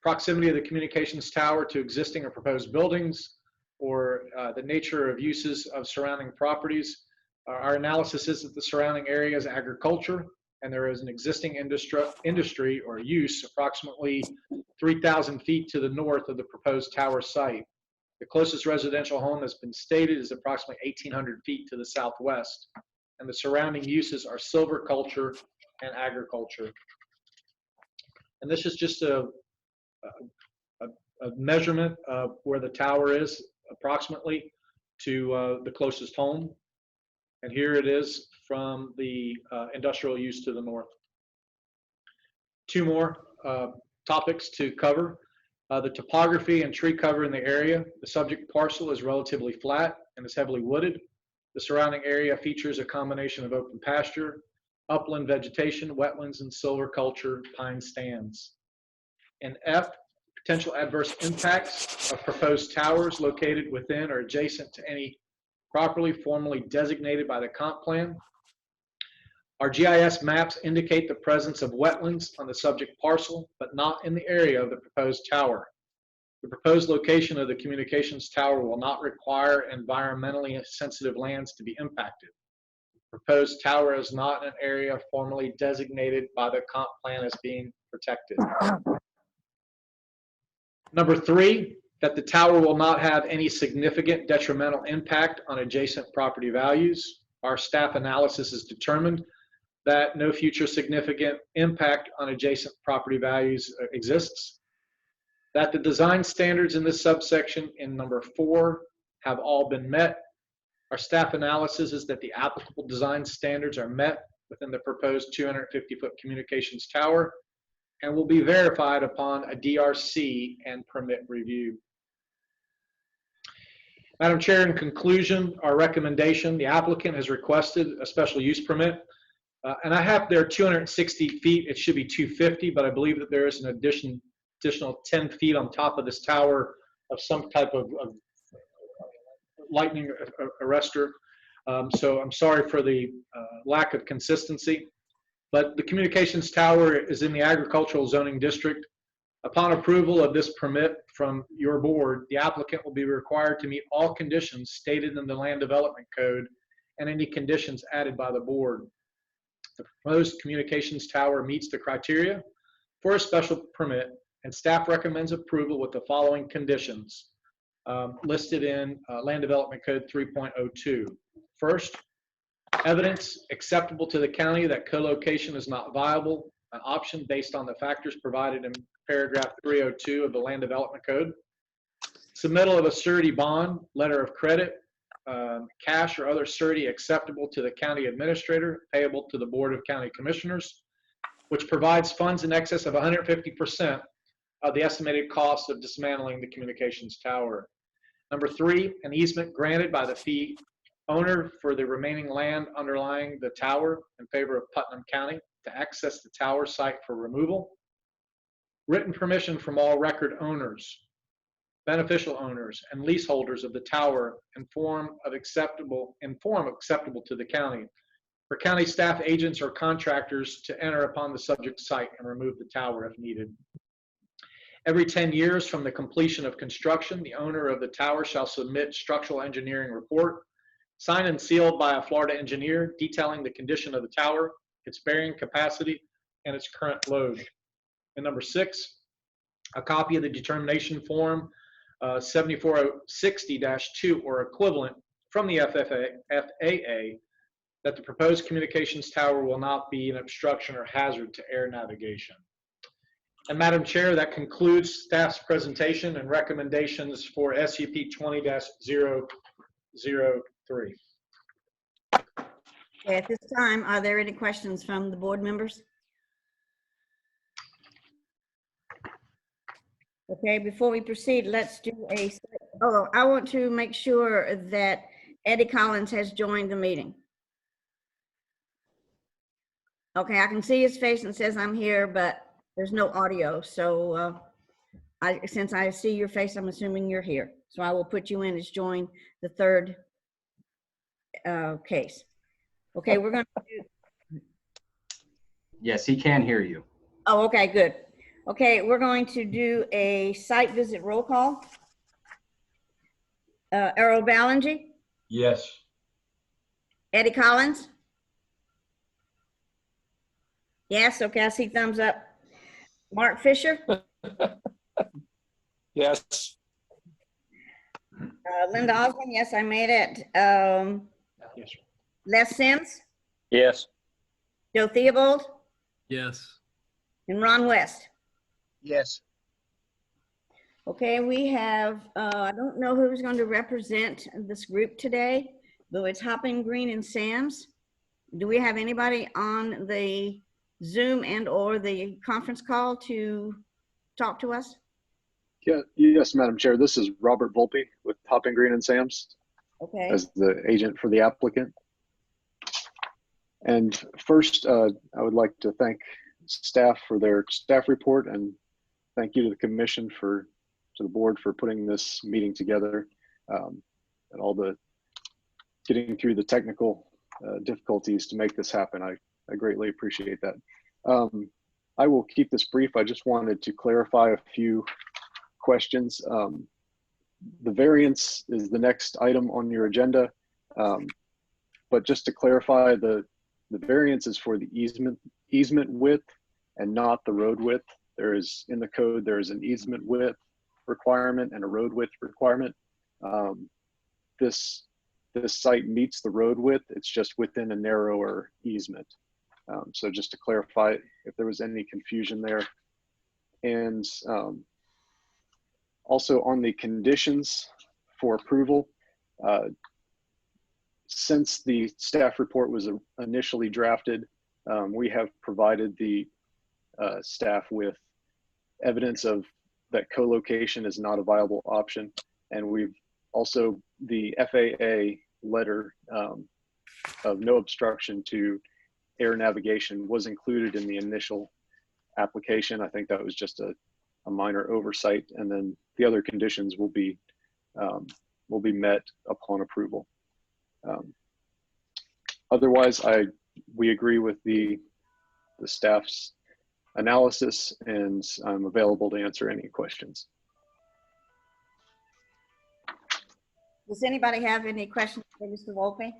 proximity of the communications tower to existing or proposed buildings, or the nature of uses of surrounding properties. Our analysis is that the surrounding area is agriculture, and there is an existing industry or use approximately 3,000 feet to the north of the proposed tower site. The closest residential home that's been stated is approximately 1,800 feet to the southwest, and the surrounding uses are silviculture and agriculture. And this is just a measurement of where the tower is approximately to the closest home. And here it is from the industrial use to the north. 2 more topics to cover. The topography and tree cover in the area. The subject parcel is relatively flat and is heavily wooded. The surrounding area features a combination of open pasture, upland vegetation, wetlands, and silviculture pine stands. In F, potential adverse impacts of proposed towers located within or adjacent to any properly formally designated by the comp plan. Our GIS maps indicate the presence of wetlands on the subject parcel, but not in the area of the proposed tower. The proposed location of the communications tower will not require environmentally sensitive lands to be impacted. The proposed tower is not an area formally designated by the comp plan as being protected. Number 3, that the tower will not have any significant detrimental impact on adjacent property values. Our staff analysis has determined that no future significant impact on adjacent property values exists. That the design standards in this subsection in number 4 have all been met. Our staff analysis is that the applicable design standards are met within the proposed 250-foot communications tower and will be verified upon a DRC and permit review. Madam Chair, in conclusion, our recommendation, the applicant has requested a special use permit, and I have there 260 feet. It should be 250, but I believe that there is an additional 10 feet on top of this tower of some type of lightning arrestor. So I'm sorry for the lack of consistency, but the communications tower is in the agricultural zoning district. Upon approval of this permit from your board, the applicant will be required to meet all conditions stated in the Land Development Code and any conditions added by the board. The proposed communications tower meets the criteria for a special permit, and staff recommends approval with the following conditions listed in Land Development Code 3.02. First, evidence acceptable to the county that co-location is not viable, an option based on the factors provided in paragraph 302 of the Land Development Code. Submittal of a surety bond, letter of credit, cash or other surety acceptable to the county administrator, payable to the Board of County Commissioners, which provides funds in excess of 150% of the estimated cost of dismantling the communications tower. Number 3, an easement granted by the fee owner for the remaining land underlying the tower in favor of Putnam County to access the tower site for removal. Written permission from all record owners, beneficial owners, and leaseholders of the tower in form acceptable to the county, for county staff, agents, or contractors to enter upon the subject site and remove the tower if needed. Every 10 years from the completion of construction, the owner of the tower shall submit structural engineering report, signed and sealed by a Florida engineer, detailing the condition of the tower, its bearing capacity, and its current load. And number 6, a copy of the determination form 74060-2 or equivalent from the FAA that the proposed communications tower will not be an obstruction or hazard to air navigation. And Madam Chair, that concludes staff's presentation and recommendations for SUP 20-003. Okay, at this time, are there any questions from the board members? Okay, before we proceed, let's do I want to make sure that Eddie Collins has joined the meeting. Okay, I can see his face and it says I'm here, but there's no audio. So since I see your face, I'm assuming you're here. So I will put you in as join the third case. Okay, we're going to do. Yes, he can hear you. Oh, okay, good. Okay, we're going to do a site visit roll call. Errol Ballinger, Yes. Eddie Collins. Yes, okay, I see thumbs up. Mark Fisher, Yes. Linda Osmond, yes, I made it. Yes, sir. Les Sims, Yes. Joe Theobald, Yes. and Ron West. Yes. Okay, we have, I don't know who's going to represent this group today, but it's Hopping Green and Sam's. Do we have anybody on the Zoom and or the conference call to talk to us? Yeah, yes, Madam Chair. This is Robert Volpe with Hopping Green and Sam's Okay. as the agent for the applicant. And first, I would like to thank staff for their staff report and thank you to the commission to the board for putting this meeting together, and all the getting through the technical difficulties to make this happen. I greatly appreciate that. I will keep this brief. I just wanted to clarify a few questions. The variance is the next item on your agenda, but just to clarify, the variance is for the easement width and not the road width. There is, in the code, there is an easement width requirement and a road width requirement. This site meets the road width, it's just within a narrower easement. So just to clarify if there was any confusion there. And also on the conditions for approval, since the staff report was initially drafted, we have provided the staff with evidence of that co-location is not a viable option. And we've also, the FAA letter of no obstruction to air navigation was included in the initial application. I think that was just a minor oversight, and then the other conditions will be met upon approval. Otherwise, we agree with the staff's analysis, and I'm available to answer any questions. Does anybody have any questions for Mr. Volpe?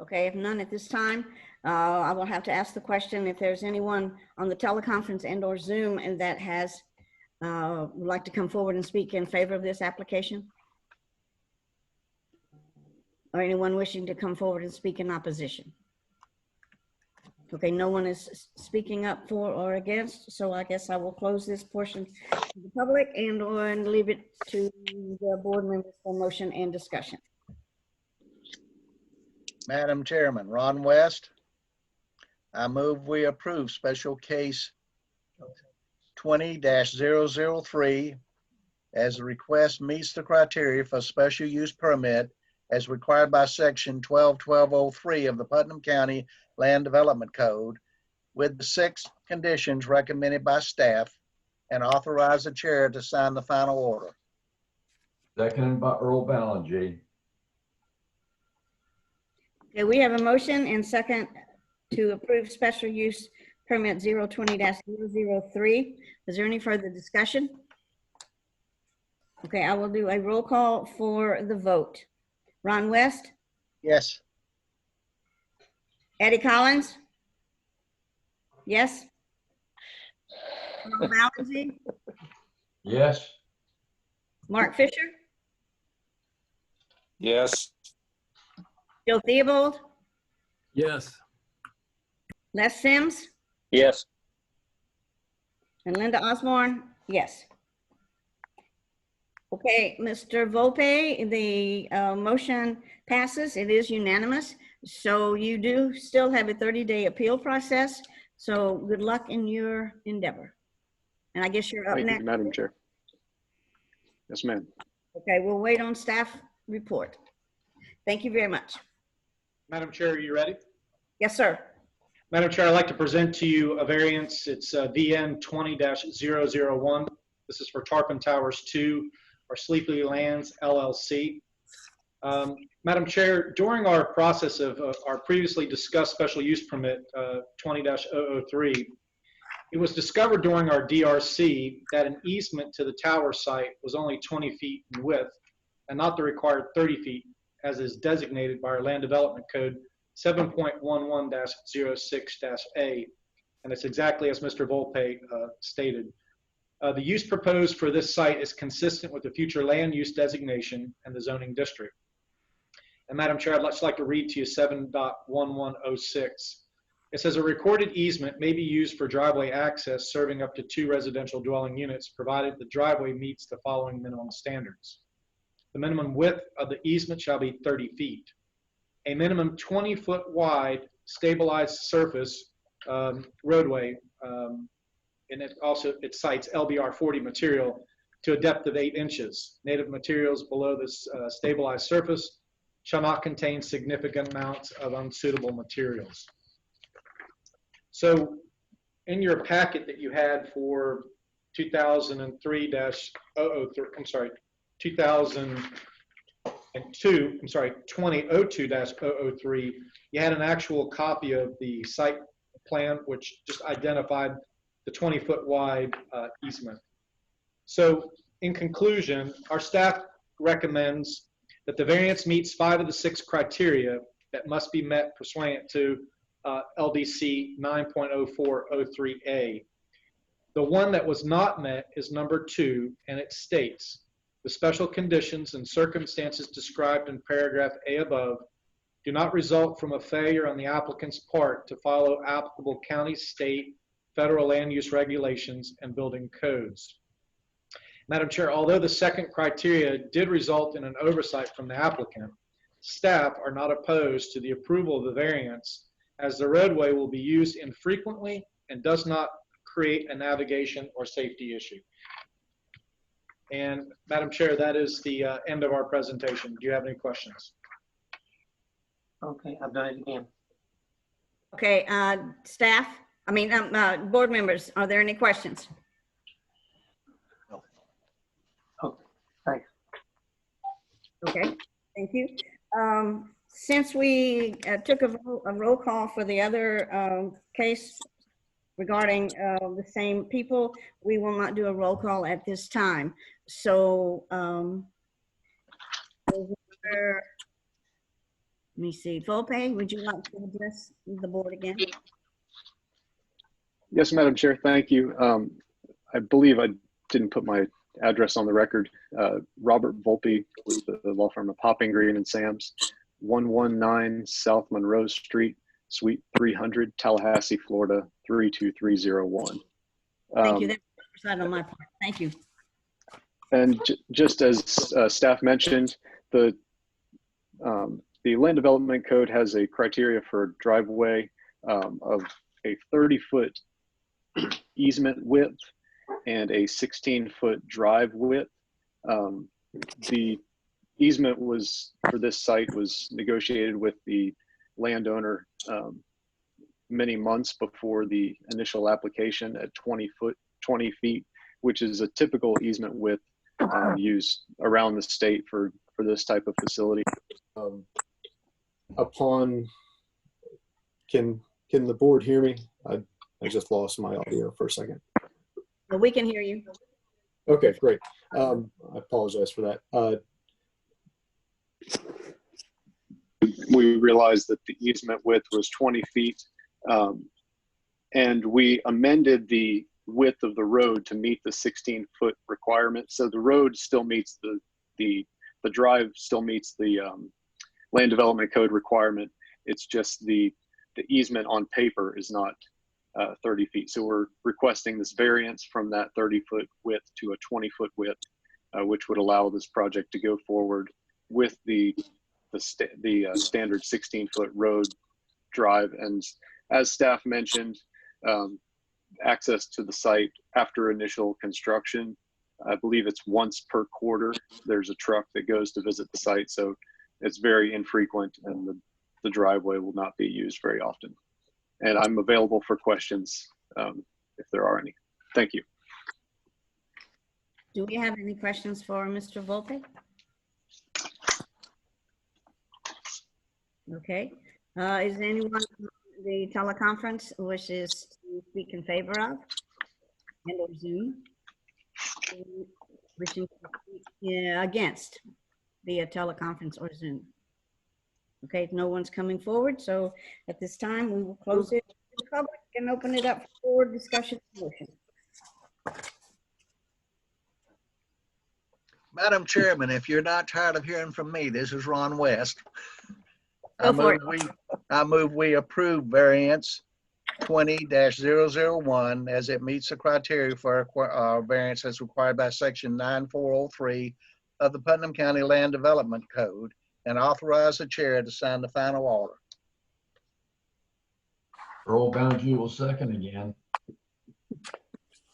Okay, if none at this time, I will have to ask the question if there's anyone on the teleconference and or Zoom and that has would like to come forward and speak in favor of this application, or anyone wishing to come forward and speak in opposition. Okay, no one is speaking up for or against, so I guess I will close this portion to the public and leave it to the board members for motion and discussion. Madam Chairman, Ron West. I move we approve special case 20-003 as the request meets the criteria for special use permit as required by section 12-1203 of the Putnam County Land Development Code, with the 6 conditions recommended by staff, and authorize the chair to sign the final order. Seconded by Earl Ballinger. Okay, we have a motion and second to approve special use permit 020-003. Is there any further discussion? Okay, I will do a roll call for the vote. Ron West? Yes. Eddie Collins? Yes? Earl Ballinger? Yes. Mark Fisher? Yes. Joe Theobald? Yes. Les Sims? Yes. And Linda Osborne? Yes. Okay, Mr. Volpe, the motion passes. It is unanimous. So you do still have a 30-day appeal process. So good luck in your endeavor. And I guess you're up Thank next. you, Madam Chair. Yes, ma'am. Okay, we'll wait on staff report. Thank you very much. Madam Chair, are you ready? Yes, sir. Madam Chair, I'd like to present to you a variance. It's VN 20-001. This is for Tarpon Towers 2, or Sleepy Lands LLC. Madam Chair, during our process of our previously discussed special use permit 20-003, it was discovered during our DRC that an easement to the tower site was only 20 feet in width and not the required 30 feet as is designated by our Land Development Code 7.11-06-A, and it's exactly as Mr. Volpe stated. The use proposed for this site is consistent with the future land use designation and the zoning district. And Madam Chair, I'd just like to read to you 7.1106. It says a recorded easement may be used for driveway access serving up to 2 residential dwelling units, provided the driveway meets the following minimum standards. The minimum width of the easement shall be 30 feet. A minimum 20-foot wide stabilized surface roadway, and it cites LBR 40 material to a depth of 8 inches. Native materials below this stabilized surface shall not contain significant amounts of unsuitable materials. So in your packet that you had for 2003-003, I'm sorry, 2002, I'm sorry, 2002-003, you had an actual copy of the site plan, which just identified the 20-foot wide easement. So in conclusion, our staff recommends that the variance meets 5 of the 6 criteria that must be met pursuant to LDC 9.0403A. The one that was not met is number 2, and it states, the special conditions and circumstances described in paragraph A above do not result from a failure on the applicant's part to follow applicable county, state, federal land use regulations and building codes. Madam Chair, although the second criteria did result in an oversight from the applicant, staff are not opposed to the approval of the variance, as the roadway will be used infrequently and does not create a navigation or safety issue. And Madam Chair, that is the end of our presentation. Do you have any questions? Okay, I've done it again. Okay, staff, board members, are there any questions? Oh, thanks. Okay, thank you. Since we took a roll call for the other case regarding the same people, we will not do a roll call at this time. So, let me see, Volpe, would you like to address the board again? Yes, Madam Chair, thank you. I believe I didn't put my address on the record. Robert Volpe with the law firm of Hopping Green and Sams, 119 South Monroe Street, Suite 300, Tallahassee, Florida, 32301. Thank you. That's on my part. Thank you. And just as staff mentioned, the Land Development Code has a criteria for driveway of a 30-foot easement width and a 16-foot drive width. The easement for this site was negotiated with the landowner many months before the initial application at 20 feet, which is a typical easement width used around the state for this type of facility. Can the board hear me? I just lost my audio for a second. Well, we can hear you. Okay, great. I apologize for that. We realized that the easement width was 20 feet, and we amended the width of the road to meet the 16-foot requirement. So the road still meets the drive still meets the Land Development Code requirement. It's just the easement on paper is not 30 feet. So we're requesting this variance from that 30-foot width to a 20-foot width, which would allow this project to go forward with the standard 16-foot road drive. And as staff mentioned, access to the site after initial construction, I believe it's once per quarter, there's a truck that goes to visit the site. So it's very infrequent, and the driveway will not be used very often. And I'm available for questions if there are any. Thank you. Do we have any questions for Mr. Volpe? Okay. Is there anyone on the teleconference wishes to speak in favor of and or Zoom? Wishing to speak against via teleconference or Zoom? Okay, no one's coming forward, so at this time we will close it to the public and open it up for discussion and motion. Madam Chairman, if you're not tired of hearing from me, this is Ron West. Go for it. I move we approve variance 20-001 as it meets the criteria for variance as required by section 9403 of the Putnam County Land Development Code, and authorize the chair to sign the final order. Earl Bounty will second again.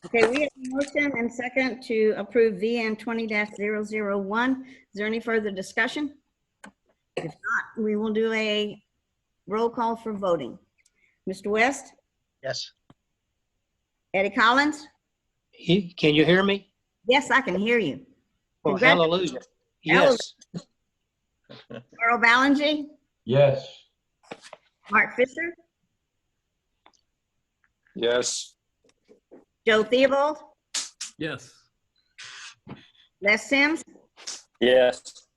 Okay, we have a motion and second to approve VN 20-001. Is there any further discussion? If not, we will do a roll call for voting. Mr. West? Yes. Eddie Collins? Can you hear me? Yes, I can hear you. Oh, Congratulations. hallelujah. Yes. Earl Ballinger? Yes. Mark Fisher? Yes. Joe Theobald? Yes. Les Sims? Yes.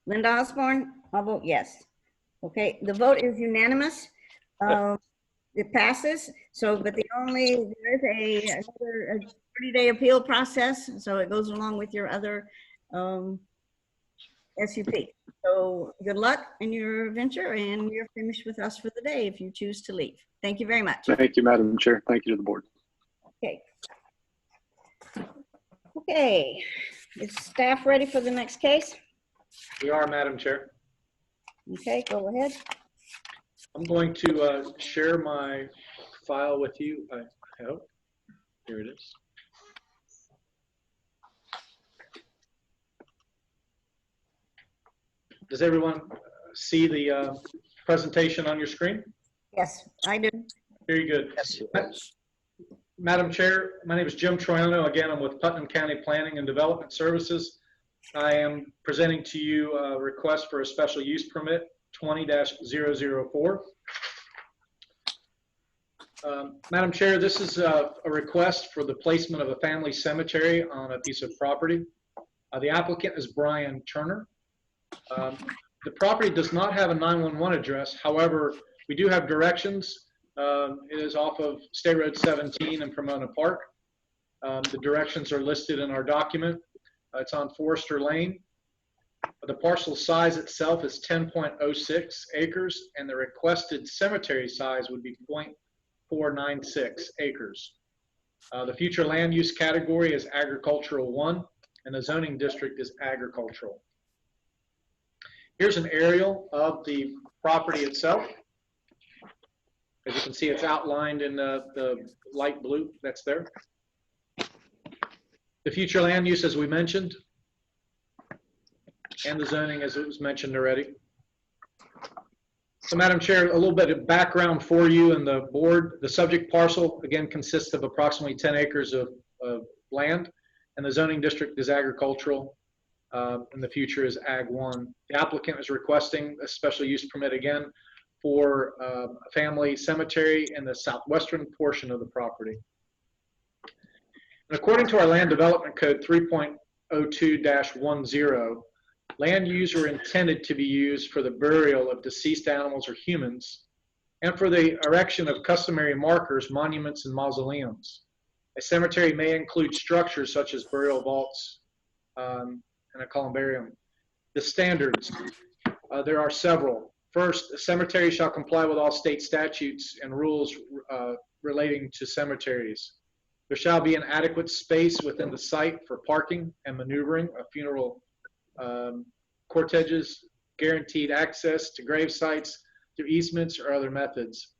Linda Osborne? I'll vote yes. Okay, the vote is unanimous. It passes. So, but there's another 30-day appeal process. So it goes along with your other SUP. So good luck in your venture, and you're finished with us for the day if you choose to leave. Thank you very much. Thank you, Madam Chair. Thank you to the board. Okay. Okay, is staff ready for the next case? We are, Madam Chair. Okay, go ahead. I'm going to share my file with you. I hope. Here it is. Does everyone see the presentation on your screen? Yes, I do. Very good. Yes. Madam Chair, my name is Jim Troiano. Again, I'm with Putnam County Planning and Development Services. I am presenting to you a request for a special use permit 20-004. Madam Chair, this is a request for the placement of a family cemetery on a piece of property. The applicant is Brian Turner. The property does not have a 911 address. However, we do have directions. It is off of State Road 17 in Pomona Park. The directions are listed in our document. It's on Forester Lane. The parcel size itself is 10.06 acres, and the requested cemetery size would be 0.496 acres. The future land use category is agricultural 1, and the zoning district is agricultural. Here's an aerial of the property itself. As you can see, it's outlined in the light blue that's there. The future land use, as we mentioned, and the zoning, as it was mentioned already. So, Madam Chair, a little bit of background for you and the board. The subject parcel, again, consists of approximately 10 acres of land, and the zoning district is agricultural, and the future is Ag 1. The applicant is requesting a special use permit again for a family cemetery in the southwestern portion of the property. And according to our Land Development Code 3.02-10, land use are intended to be used for the burial of deceased animals or humans, and for the erection of customary markers, monuments, and mausoleums. A cemetery may include structures such as burial vaults and a columbarium. The standards, there are several. First, a cemetery shall comply with all state statutes and rules relating to cemeteries. There shall be an adequate space within the site for parking and maneuvering of funeral corteges, guaranteed access to grave sites through easements or other methods.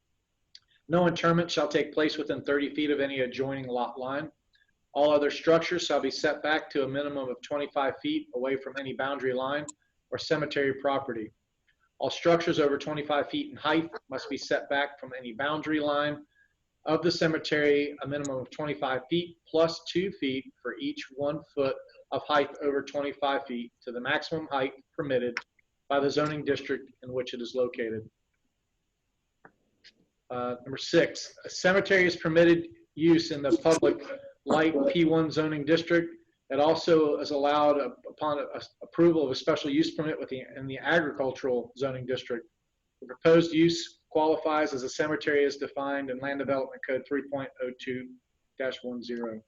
No interment shall take place within 30 feet of any adjoining lot line. All other structures shall be set back to a minimum of 25 feet away from any boundary line or cemetery property. All structures over 25 feet in height must be set back from any boundary line of the cemetery, a minimum of 25 feet plus 2 feet for each 1 foot of height over 25 feet to the maximum height permitted by the zoning district in which it is located. Number 6, a cemetery is permitted use in the public light P1 zoning district. It also is allowed upon approval of a special use permit in the agricultural zoning district. The proposed use qualifies as a cemetery as defined in Land Development Code 3.02-10.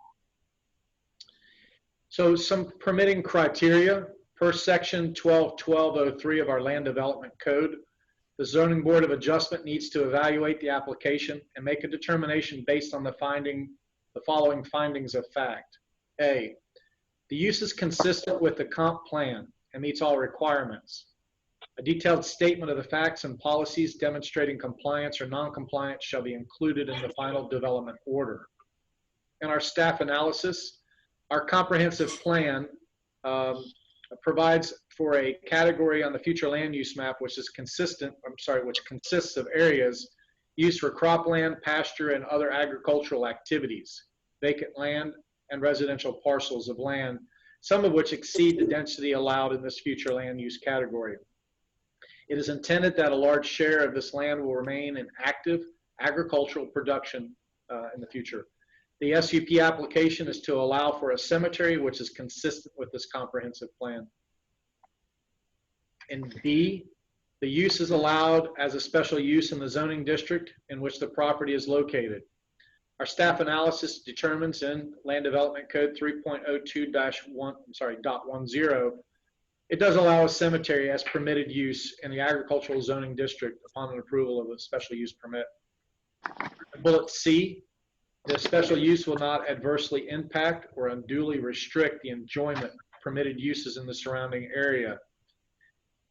So some permitting criteria per section 12.1203 of our Land Development Code. The Zoning Board of Adjustment needs to evaluate the application and make a determination based on the following findings of fact. A, the use is consistent with the comp plan and meets all requirements. A detailed statement of the facts and policies demonstrating compliance or non-compliance shall be included in the final development order. In our staff analysis, our comprehensive plan provides for a category on the future land use map which consists of areas use for cropland, pasture, and other agricultural activities, vacant land, and residential parcels of land, some of which exceed the density allowed in this future land use category. It is intended that a large share of this land will remain in active agricultural production in the future. The SUP application is to allow for a cemetery which is consistent with this comprehensive plan. In B, the use is allowed as a special use in the zoning district in which the property is located. Our staff analysis determines in Land Development Code 3.02-10, it does allow a cemetery as permitted use in the agricultural zoning district upon an approval of a special use permit. Bullet C, the special use will not adversely impact or unduly restrict the enjoyment of permitted uses in the surrounding area.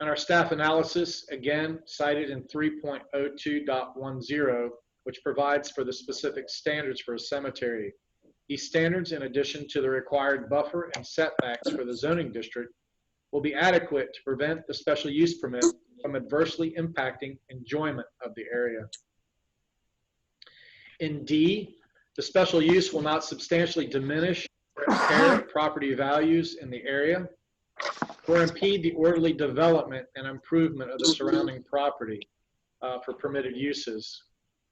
And our staff analysis, again, cited in 3.02.10, which provides for the specific standards for a cemetery. These standards, in addition to the required buffer and setbacks for the zoning district, will be adequate to prevent the special use permit from adversely impacting enjoyment of the area. In D, the special use will not substantially diminish or impair property values in the area or impede the orderly development and improvement of the surrounding property for permitted uses.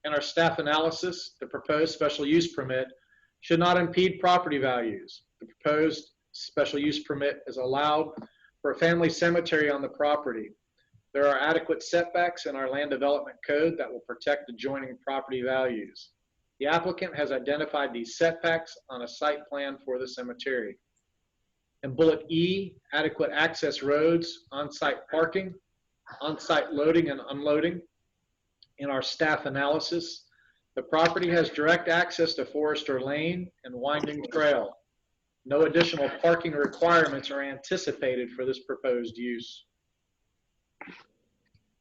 In our staff analysis, the proposed special use permit should not impede property values. The proposed special use permit is allowed for a family cemetery on the property. There are adequate setbacks in our land development code that will protect adjoining property values. The applicant has identified these setbacks on a site plan for the cemetery. In bullet E, adequate access roads, on-site parking, on-site loading and unloading. In our staff analysis, the property has direct access to Forester Lane and winding trail. No additional parking requirements are anticipated for this proposed use.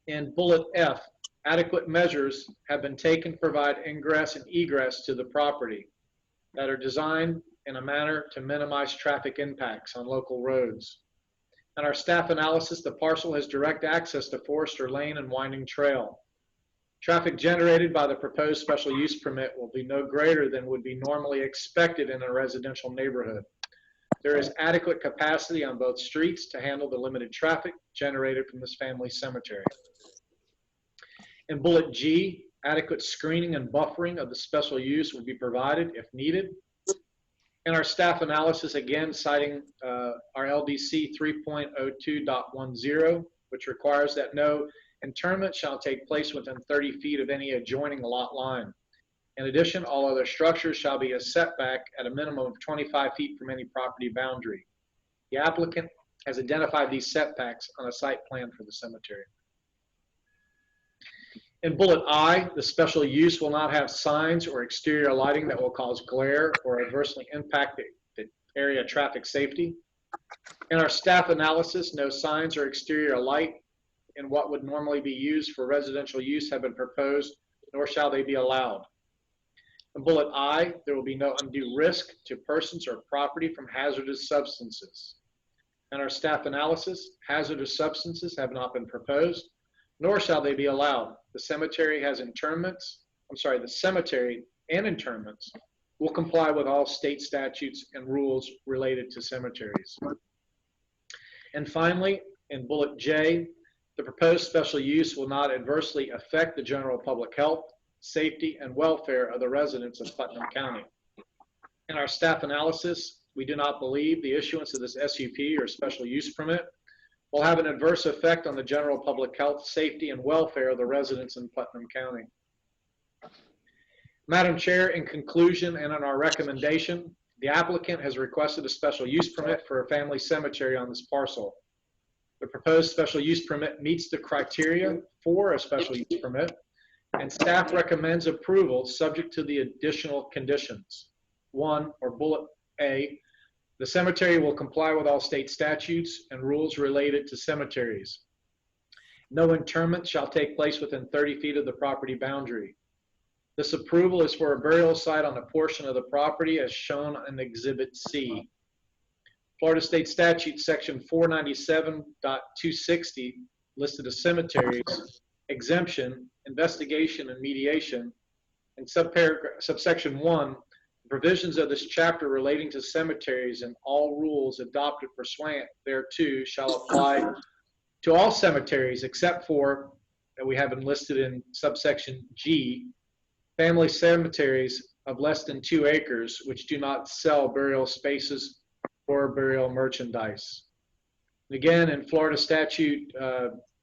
In bullet F, adequate measures have been taken to provide ingress and egress to the property that are designed in a manner to minimize traffic impacts on local roads. In our staff analysis, the parcel has direct access to Forester Lane and winding trail. Traffic generated by the proposed special use permit will be no greater than would be normally expected in a residential neighborhood. There is adequate capacity on both streets to handle the limited traffic generated from this family cemetery. In bullet G, adequate screening and buffering of the special use will be provided if needed. In our staff analysis, again citing our LDC 3.02.10, which requires that no interment shall take place within 30 feet of any adjoining lot line. In addition, all other structures shall be a setback at a minimum of 25 feet from any property boundary. The applicant has identified these setbacks on a site plan for the cemetery. In bullet I, the special use will not have signs or exterior lighting that will cause glare or adversely impact the area traffic safety. In our staff analysis, no signs or exterior light in what would normally be used for residential use have been proposed, nor shall they be allowed. In bullet I, there will be no undue risk to persons or property from hazardous substances. In our staff analysis, hazardous substances have not been proposed, nor shall they be allowed. The cemetery has interments, the cemetery and interments will comply with all state statutes and rules related to cemeteries. And finally, in bullet J, the proposed special use will not adversely affect the general public health, safety, and welfare of the residents of Putnam County. In our staff analysis, we do not believe the issuance of this SUP or special use permit will have an adverse effect on the general public health, safety, and welfare of the residents in Putnam County. Madam Chair, in conclusion and in our recommendation, the applicant has requested a special use permit for a family cemetery on this parcel. The proposed special use permit meets the criteria for a special use permit, and staff recommends approval subject to the additional conditions. One, or bullet A, the cemetery will comply with all state statutes and rules related to cemeteries. No interment shall take place within 30 feet of the property boundary. This approval is for a burial site on a portion of the property as shown in Exhibit C. Florida State Statute Section 497.260 listed a cemeteries exemption investigation, and mediation. In subsection 1, provisions of this chapter relating to cemeteries and all rules adopted pursuant thereto shall apply to all cemeteries except for, that we have enlisted in subsection G, family cemeteries of less than 2 acres which do not sell burial spaces or burial merchandise. Again, in Florida statute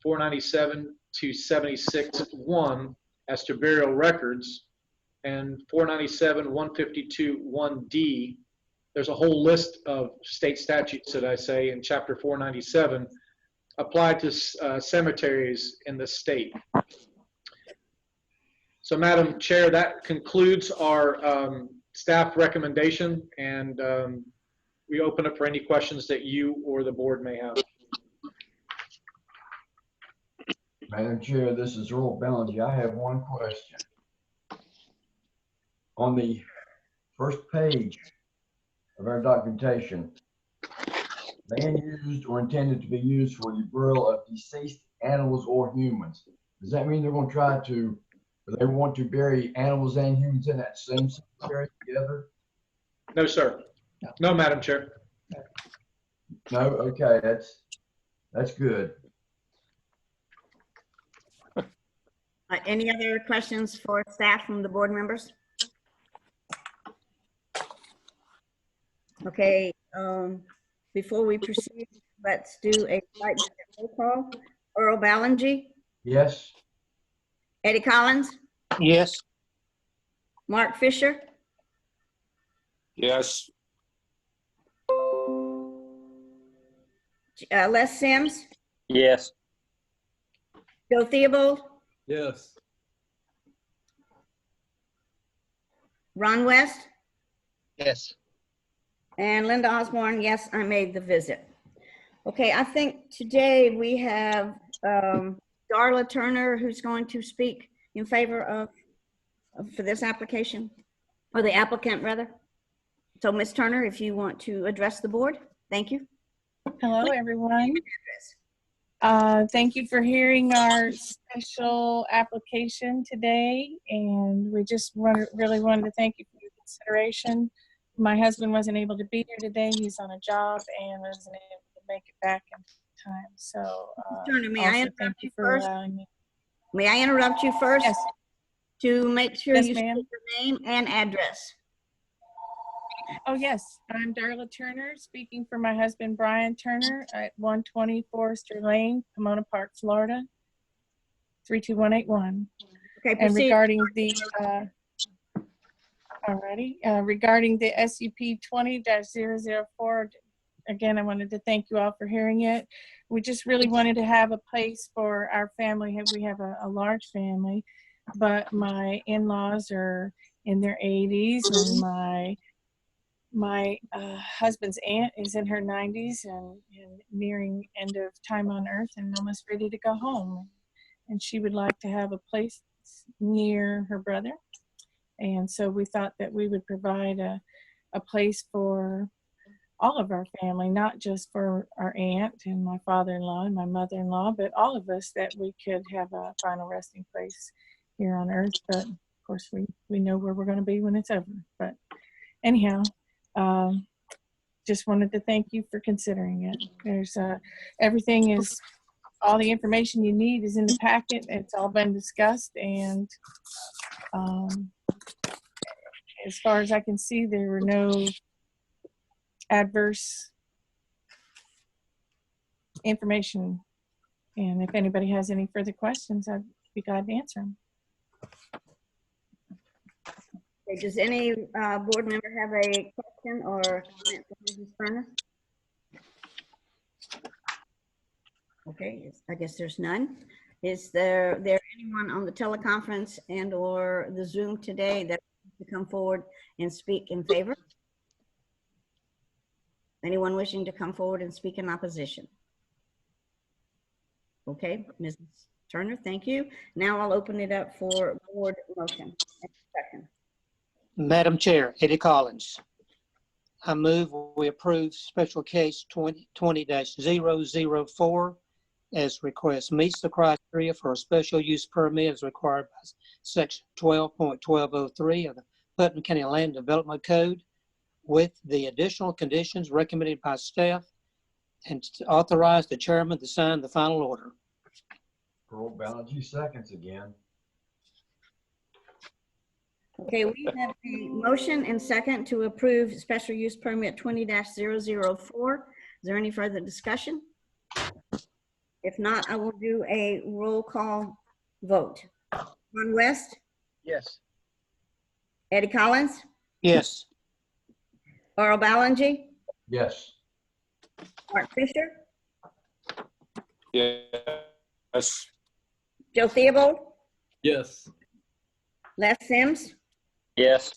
497 to 76-1 as to burial records, and 497 152 1D, there's a whole list of state statutes that I say in chapter 497 apply to cemeteries in the state. So, Madam Chair, that concludes our staff recommendation, and we open up for any questions that you or the board may have. Madam Chair, this is Earl Ballinger. I have one question. On the first page of our documentation, land used or intended to be used for the burial of deceased animals or humans. Does that mean they're going to try to, or they want to bury animals and humans in that same cemetery together? No, sir. No, Madam Chair. No? Okay, that's good. Any other questions for staff from the board members? Okay, before we proceed, let's do a slight roll call. Earl Ballinger, Yes? Eddie Collins, Yes. Mark Fisher, Yes. Les Sims, Yes. Joe Theobald, Yes. Ron West, Yes. and Linda Osborne. Yes, I made the visit. Okay, I think today we have Darla Turner, who's going to speak in favor of for this application, or the applicant rather. So Ms. Turner, if you want to address the board, thank you. Hello, everyone. Thank you for hearing our special application today, and we just really wanted to thank you for your consideration. My husband wasn't able to be here today. He's on a job and wasn't able to make it back in time. So Turner, may I also interrupt thank you you for first? allowing me. May I interrupt you first? Yes. To make sure Yes, you ma'am. state your name and address. Oh, yes. I'm Darla Turner, speaking for my husband, Brian Turner, at 120 Forester Lane, Pomona Park, Florida, 32181. Okay, And proceed. regarding the, regarding the SUP 20-004, again, I wanted to thank you all for hearing it. We just really wanted to have a place for our family. We have a large family, but my in-laws are in their 80s, and my husband's aunt is in her 90s and nearing end of time on earth and almost ready to go home. And she would like to have a place near her brother. And so we thought that we would provide a place for all of our family, not just for our aunt and my father-in-law and my mother-in-law, but all of us, that we could have a final resting place here on earth. But of course, we know where we're going to be when it's over. But anyhow, just wanted to thank you for considering it. There's everything is, all the information you need is in the packet. It's all been discussed, and as far as I can see, there were no adverse information. And if anybody has any further questions, I'd be glad to answer them. Okay, does any board member have a question or comment for Mrs. Turner? Okay, I guess there's none. Is there anyone on the teleconference and or the Zoom today that wants to come forward and speak in favor? Anyone wishing to come forward and speak in opposition? Okay, Mrs. Turner, thank you. Now I'll open it up for board motion. Second. Madam Chair, Eddie Collins. I move we approve special case 20-004 as request meets the criteria for a special use permit as required by section 12.1203 of the Putnam County Land Development Code with the additional conditions recommended by staff, and to authorize the chairman to sign the final order. Earl Ballinger seconds again. Okay, we have a motion and second to approve special use permit 20-004. Is there any further discussion? If not, I will do a roll call vote. Ron West, Yes. Eddie Collins, Yes. Earl Ballinger, Yes. Mark Fisher, Yes. Joe Theobald, Yes. Les Sims, Yes.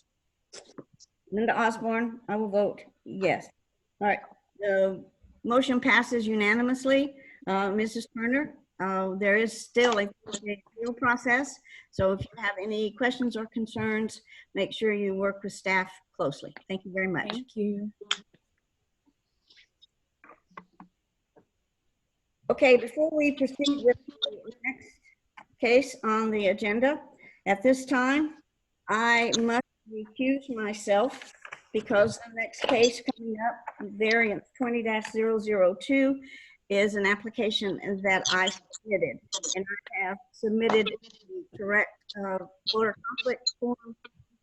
Linda Osborne. I will vote yes. All right, the motion passes unanimously. Mrs. Turner, there is still a appeal process, so if you have any questions or concerns, make sure you work with staff closely. Thank you very much. Thank you. Okay, before we proceed with the next case on the agenda, at this time, I must recuse myself because the next case coming up, variance 20-002, is an application that I submitted, and I have submitted the correct border conflict form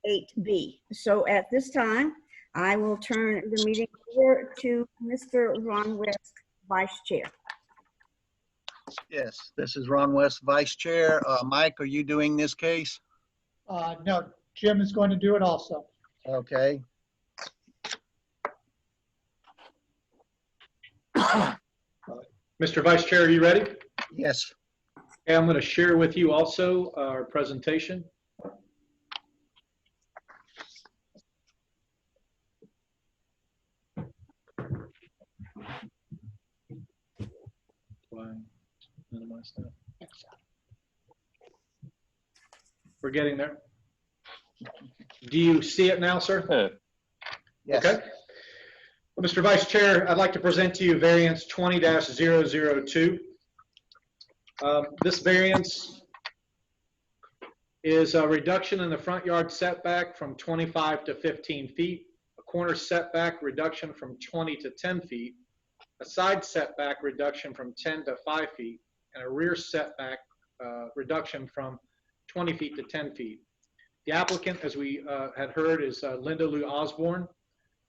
8B. So at this time, I will turn the meeting over to Mr. Ron West, Vice Chair. Yes, this is Ron West, Vice Chair. Mike, are you doing this case? No, Jim is going to do it also. Okay. Mr. Vice Chair, are you ready? Yes. Okay, I'm going to share with you also our presentation. Minimize that. We're getting there. Do you see it now, sir? Yes. Okay. Well, Mr. Vice Chair, I'd like to present to you variance 20-002. This variance is a reduction in the front yard setback from 25 to 15 feet, a corner setback reduction from 20 to 10 feet, a side setback reduction from 10 to 5 feet, and a rear setback reduction from 20 feet to 10 feet. The applicant, as we had heard, is Linda Lou Osborne.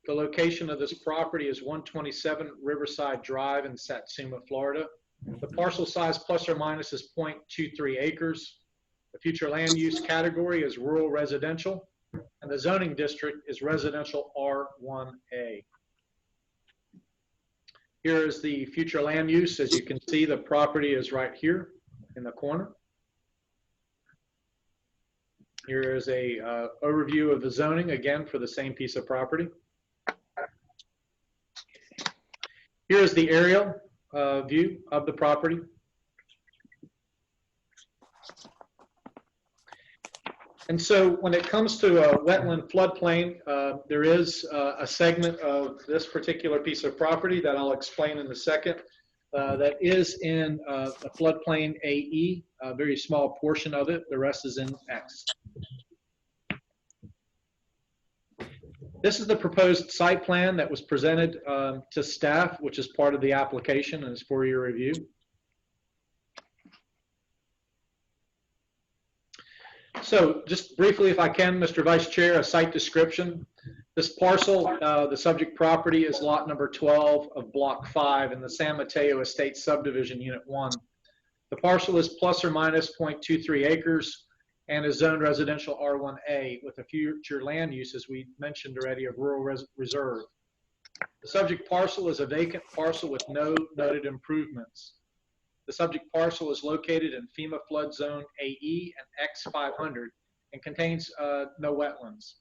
The location of this property is 127 Riverside Drive in Satsuma, Florida. The parcel size plus or minus is 0.23 acres. The future land use category is rural residential, and the zoning district is residential R1A. Here is the future land use. As you can see, the property is right here in the corner. Here is a overview of the zoning, again, for the same piece of property. Here is the aerial view of the property. And so when it comes to a wetland floodplain, there is a segment of this particular piece of property that I'll explain in a second that is in a floodplain AE, a very small portion of it. The rest is in X. This is the proposed site plan that was presented to staff, which is part of the application and is for your review. So just briefly, if I can, Mr. Vice Chair, a site description. This parcel, the subject property is lot number 12 of block 5 in the San Mateo Estate Subdivision Unit 1. The parcel is plus or minus 0.23 acres and is zoned residential R1A with a future land use, as we mentioned already, of rural reserve. The subject parcel is a vacant parcel with no noted improvements. The subject parcel is located in FEMA flood zone AE and X500 and contains no wetlands.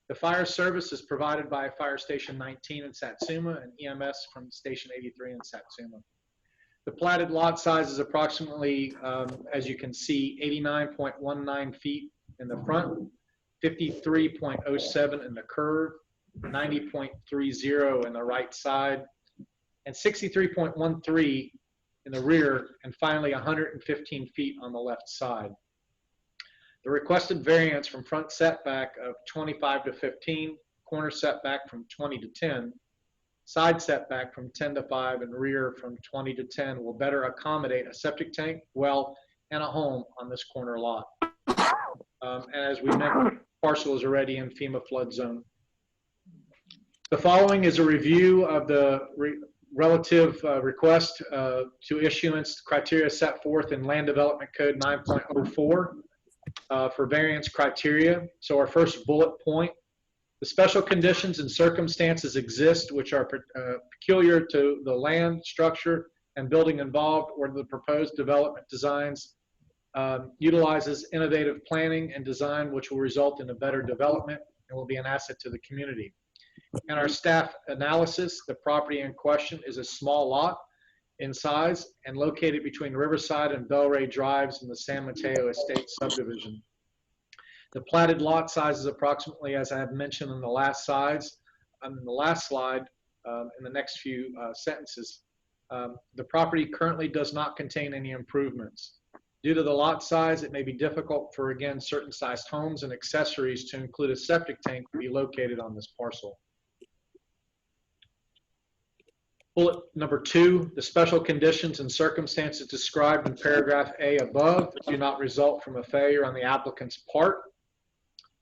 The fire service is provided by Fire Station 19 in Satsuma and EMS from Station 83 in Satsuma. The platted lot size is approximately, as you can see, 89.19 feet in the front, 53.07 in the curve, 90.30 in the right side, and 63.13 in the rear, and finally 115 feet on the left side. The requested variance from front setback of 25 to 15, corner setback from 20 to 10, side setback from 10 to 5, and rear from 20 to 10 will better accommodate a septic tank, well, and a home on this corner lot. And as we mentioned, parcel is already in FEMA flood zone. The following is a review of the relative request to issuance criteria set forth in Land Development Code 9.04 for variance criteria. So our first bullet point, the special conditions and circumstances exist which are peculiar to the land, structure, and building involved, or the proposed development designs utilizes innovative planning and design which will result in a better development and will be an asset to the community. In our staff analysis, the property in question is a small lot in size and located between Riverside and Belray Drives in the San Mateo Estate subdivision. The platted lot size is approximately, as I have mentioned in the last slide, in the next few sentences. The property currently does not contain any improvements. Due to the lot size, it may be difficult for, again, certain sized homes and accessories to include a septic tank to be located on this parcel. Bullet number 2, the special conditions and circumstances described in paragraph A above do not result from a failure on the applicant's part.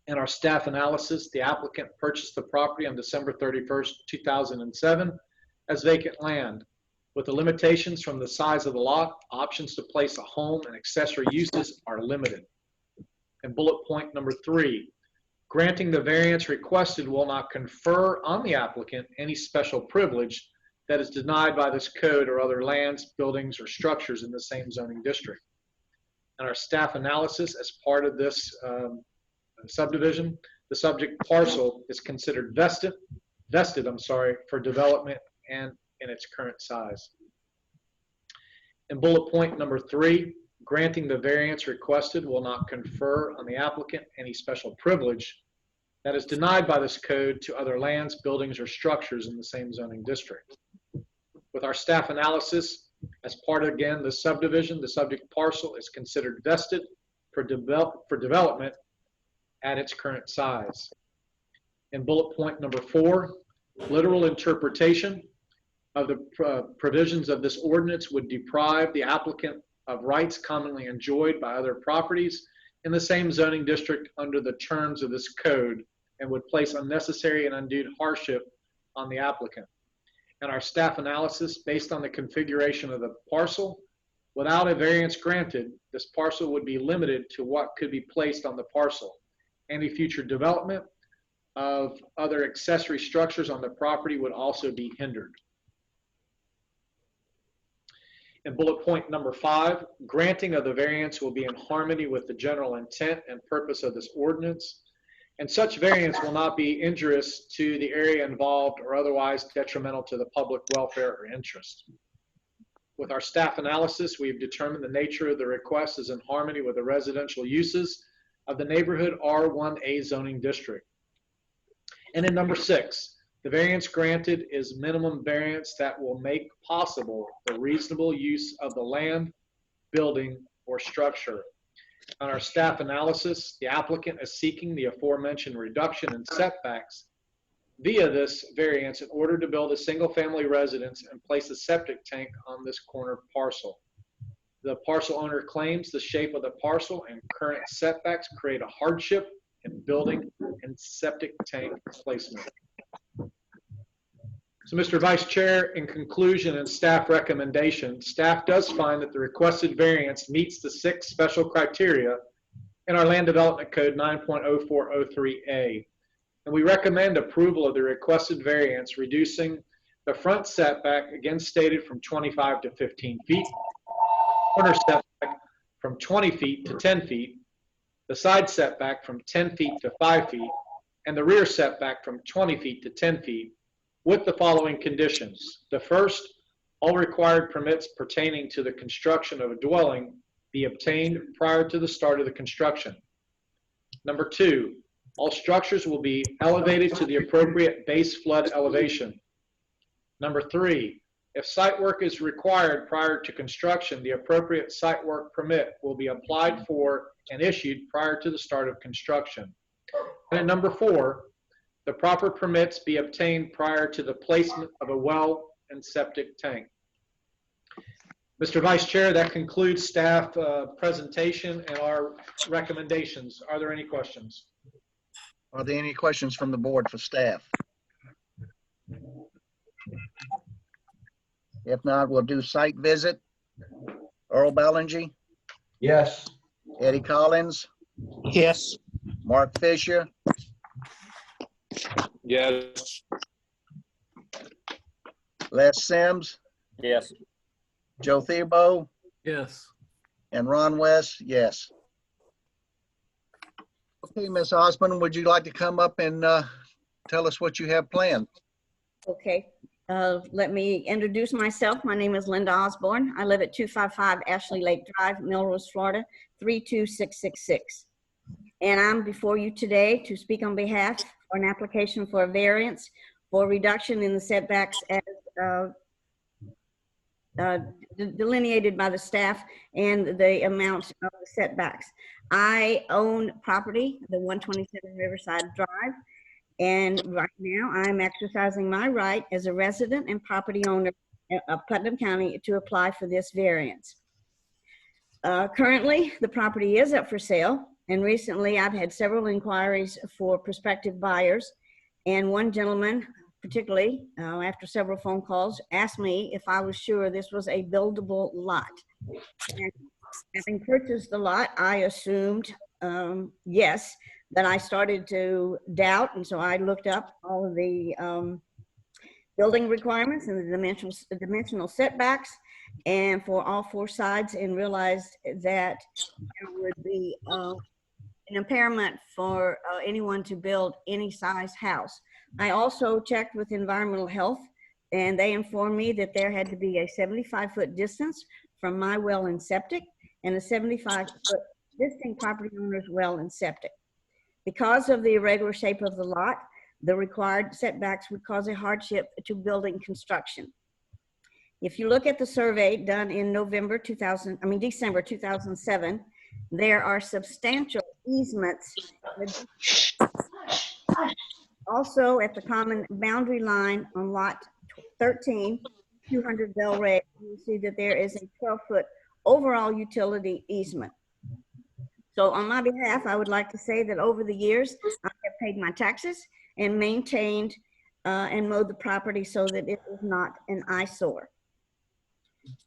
In our staff analysis, the applicant purchased the property on December 31st, 2007 as vacant land. With the limitations from the size of the lot, options to place a home and accessory uses are limited. And bullet point number 3, granting the variance requested will not confer on the applicant any special privilege that is denied by this code or other lands, buildings, or structures in the same zoning district. In our staff analysis, as part of this subdivision, the subject parcel is considered vested for development and in its current size. And bullet point number 3, granting the variance requested will not confer on the applicant any special privilege that is denied by this code to other lands, buildings, or structures in the same zoning district. With our staff analysis, as part of, again, the subdivision, the subject parcel is considered vested for development at its current size. In bullet point number 4, literal interpretation of the provisions of this ordinance would deprive the applicant of rights commonly enjoyed by other properties in the same zoning district under the terms of this code and would place unnecessary and undue hardship on the applicant. In our staff analysis, based on the configuration of the parcel, without a variance granted, this parcel would be limited to what could be placed on the parcel. Any future development of other accessory structures on the property would also be hindered. And bullet point number 5, granting of the variance will be in harmony with the general intent and purpose of this ordinance, and such variance will not be injurious to the area involved or otherwise detrimental to the public welfare or interest. With our staff analysis, we've determined the nature of the request is in harmony with the residential uses of the neighborhood R1A zoning district. And in number 6, the variance granted is minimum variance that will make possible the reasonable use of the land, building, or structure. On our staff analysis, the applicant is seeking the aforementioned reduction in setbacks via this variance in order to build a single-family residence and place a septic tank on this corner parcel. The parcel owner claims the shape of the parcel and current setbacks create a hardship in building and septic tank placement. So, Mr. Vice Chair, in conclusion and staff recommendation, staff does find that the requested variance meets the 6 special criteria in our Land Development Code 9.0403A. And we recommend approval of the requested variance, reducing the front setback, again stated, from 25 to 15 feet, corner setback from 20 feet to 10 feet, the side setback from 10 feet to 5 feet, and the rear setback from 20 feet to 10 feet, with the following conditions. The first, all required permits pertaining to the construction of a dwelling be obtained prior to the start of the construction. Number 2, all structures will be elevated to the appropriate base flood elevation. Number 3, If site work is required prior to construction, the appropriate site work permit will be applied for and issued prior to the start of construction. And at number 4, the proper permits be obtained prior to the placement of a well and septic tank. Mr. Vice Chair, that concludes staff presentation and our recommendations. Are there any questions? Are there any questions from the board for staff? If not, we'll do site visit. Earl Ballinger, Yes. Eddie Collins, Yes. Mark Fisher, Yes. Les Sims, Yes. Joe Theobald, Yes. and Ron West, yes. Okay, Ms. Osmond, would you like to come up and tell us what you have planned? Okay, let me introduce myself. My name is Linda Osborne. I live at 255 Ashley Lake Drive, Melrose, Florida, 32666. And I'm before you today to speak on behalf for an application for a variance for reduction in the setbacks as delineated by the staff and the amount of the setbacks. I own property, the 127 Riverside Drive, and right now I'm exercising my right as a resident and property owner of Putnam County to apply for this variance. Currently, the property is up for sale, and recently I've had several inquiries for prospective buyers, and one gentleman particularly, after several phone calls, asked me if I was sure this was a buildable lot. And having purchased the lot, I assumed yes, but I started to doubt, and so I looked up all of the building requirements and the dimensional setbacks, and for all 4 sides, and realized that there would be an impairment for anyone to build any size house. I also checked with environmental health, and they informed me that there had to be a 75-foot distance from my well and septic, and a 75-foot existing property owner's well and septic. Because of the irregular shape of the lot, the required setbacks would cause a hardship to building construction. If you look at the survey done in December 2007, there are substantial easements. Also at the common boundary line on lot 13, 200 Bell Ray, you see that there is a 12-foot overall utility easement. So on my behalf, I would like to say that over the years, I have paid my taxes and maintained and mowed the property so that it is not an eyesore.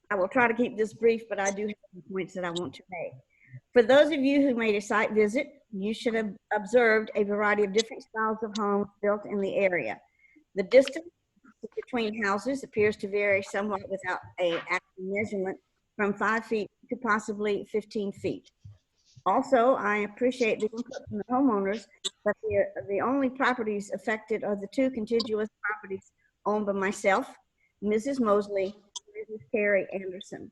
I will try to keep this brief, but I do have some points that I want to make. For those of you who made a site visit, you should have observed a variety of different styles of homes built in the area. The distance between houses appears to vary somewhat without an actual measurement, from 5 feet to possibly 15 feet. Also, I appreciate the input from the homeowners, but the only properties affected are the 2 contiguous properties owned by myself, Mrs. Mosley, and Mrs. Carrie Anderson.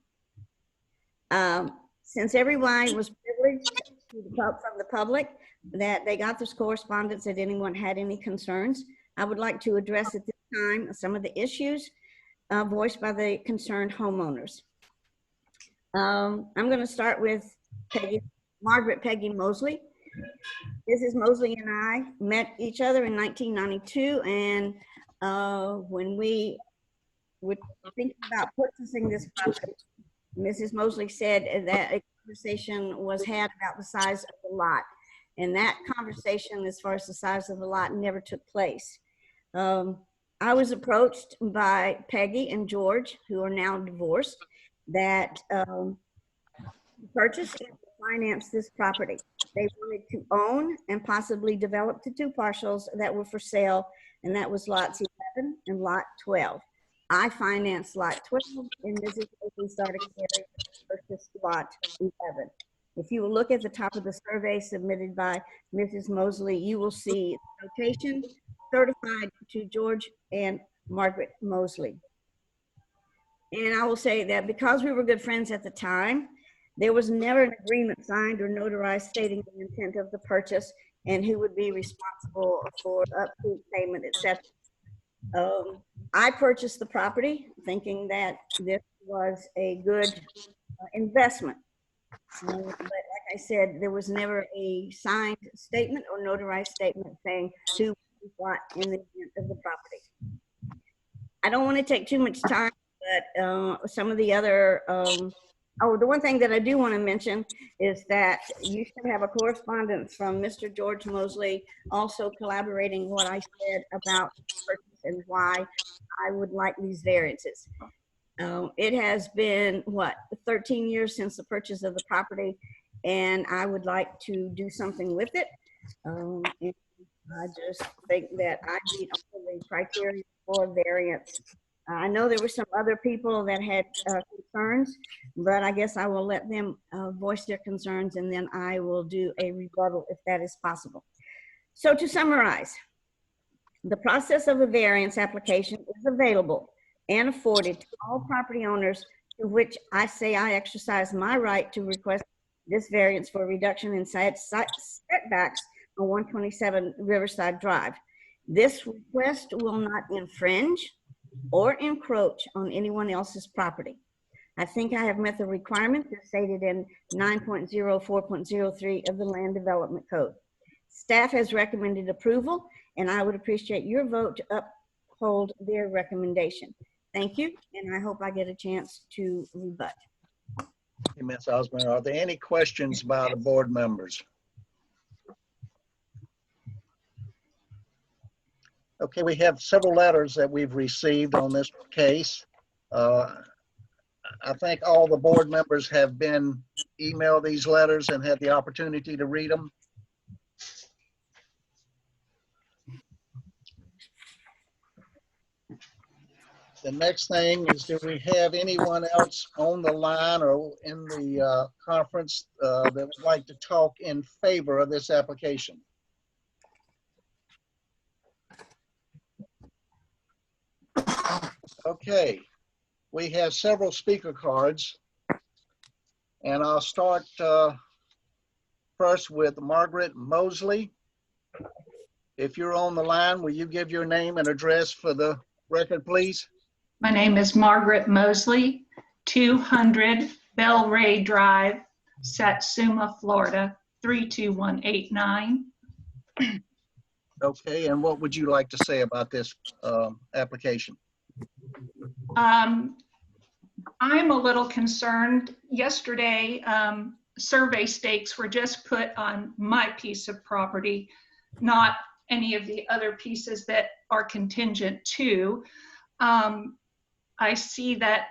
Since everyone was privileged from the public that they got this correspondence, that anyone had any concerns, I would like to address at this time some of the issues voiced by the concerned homeowners. I'm going to start with Margaret Peggy Mosley. Mrs. Mosley and I met each other in 1992, and when we were thinking about purchasing this property, Mrs. Mosley said that a conversation was had about the size of the lot, and that conversation as far as the size of the lot never took place. I was approached by Peggy and George, who are now divorced, that purchase and finance this property. They wanted to own and possibly develop the 2 parcels that were for sale, and that was lots 11 and lot 12. I financed lot 12, and Mrs. Mosley started carrying purchase lot 11. If you will look at the top of the survey submitted by Mrs. Mosley, you will see notation certified to George and Margaret Mosley. And I will say that because we were good friends at the time, there was never an agreement signed or notarized stating the intent of the purchase and who would be responsible for upkeep, payment, etc. I purchased the property thinking that this was a good investment. But like I said, there was never a signed statement or notarized statement saying who what in the event of the property. I don't want to take too much time, but some of the other, the one thing that I do want to mention is that you should have a correspondence from Mr. George Mosley, also collaborating what I said about purchase and why I would like these variances. It has been, 13 years since the purchase of the property, and I would like to do something with it. And I just think that I meet all the criteria for variance. I know there were some other people that had concerns, but I guess I will let them voice their concerns, and then I will do a rebuttal if that is possible. So to summarize, the process of a variance application is available and afforded to all property owners to which I say I exercise my right to request this variance for reduction in setbacks on 127 Riverside Drive. This request will not infringe or encroach on anyone else's property. I think I have met the requirement as stated in 9.04.03 of the Land Development Code. Staff has recommended approval, and I would appreciate your vote to uphold their recommendation. Thank you, and I hope I get a chance to rebut. Hey, Ms. Osborne, are there any questions by the board members? Okay, we have several letters that we've received on this case. I think all the board members have been emailed these letters and had the opportunity to read them. The next thing is, do we have anyone else on the line or in the conference that would like to talk in favor of this application? Okay, we have several speaker cards, and I'll start first with Margaret Mosley. If you're on the line, will you give your name and address for the record, please? My name is Margaret Mosley, 200 Bell Ray Drive, Satsuma, Florida, 32189. Okay, and what would you like to say about this application? I'm a little concerned. Yesterday, survey stakes were just put on my piece of property, not any of the other pieces that are contingent to. I see that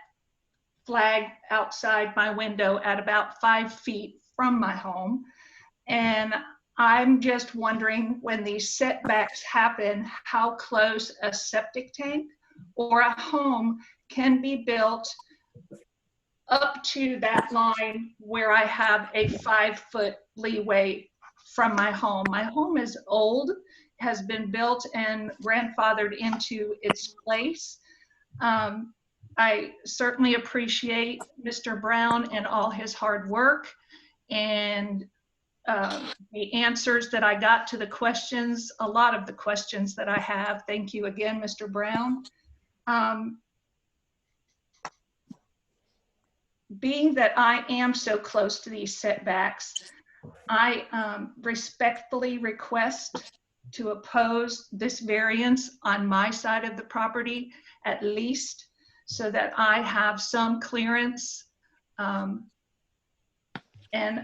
flag outside my window at about 5 feet from my home. And I'm just wondering, when these setbacks happen, how close a septic tank or a home can be built up to that line where I have a 5-foot leeway from my home. My home is old, has been built and grandfathered into its place. I certainly appreciate Mr. Brown and all his hard work and the answers that I got to the questions, a lot of the questions that I have. Thank you again, Mr. Brown. Being that I am so close to these setbacks, I respectfully request to oppose this variance on my side of the property, at least, so that I have some clearance and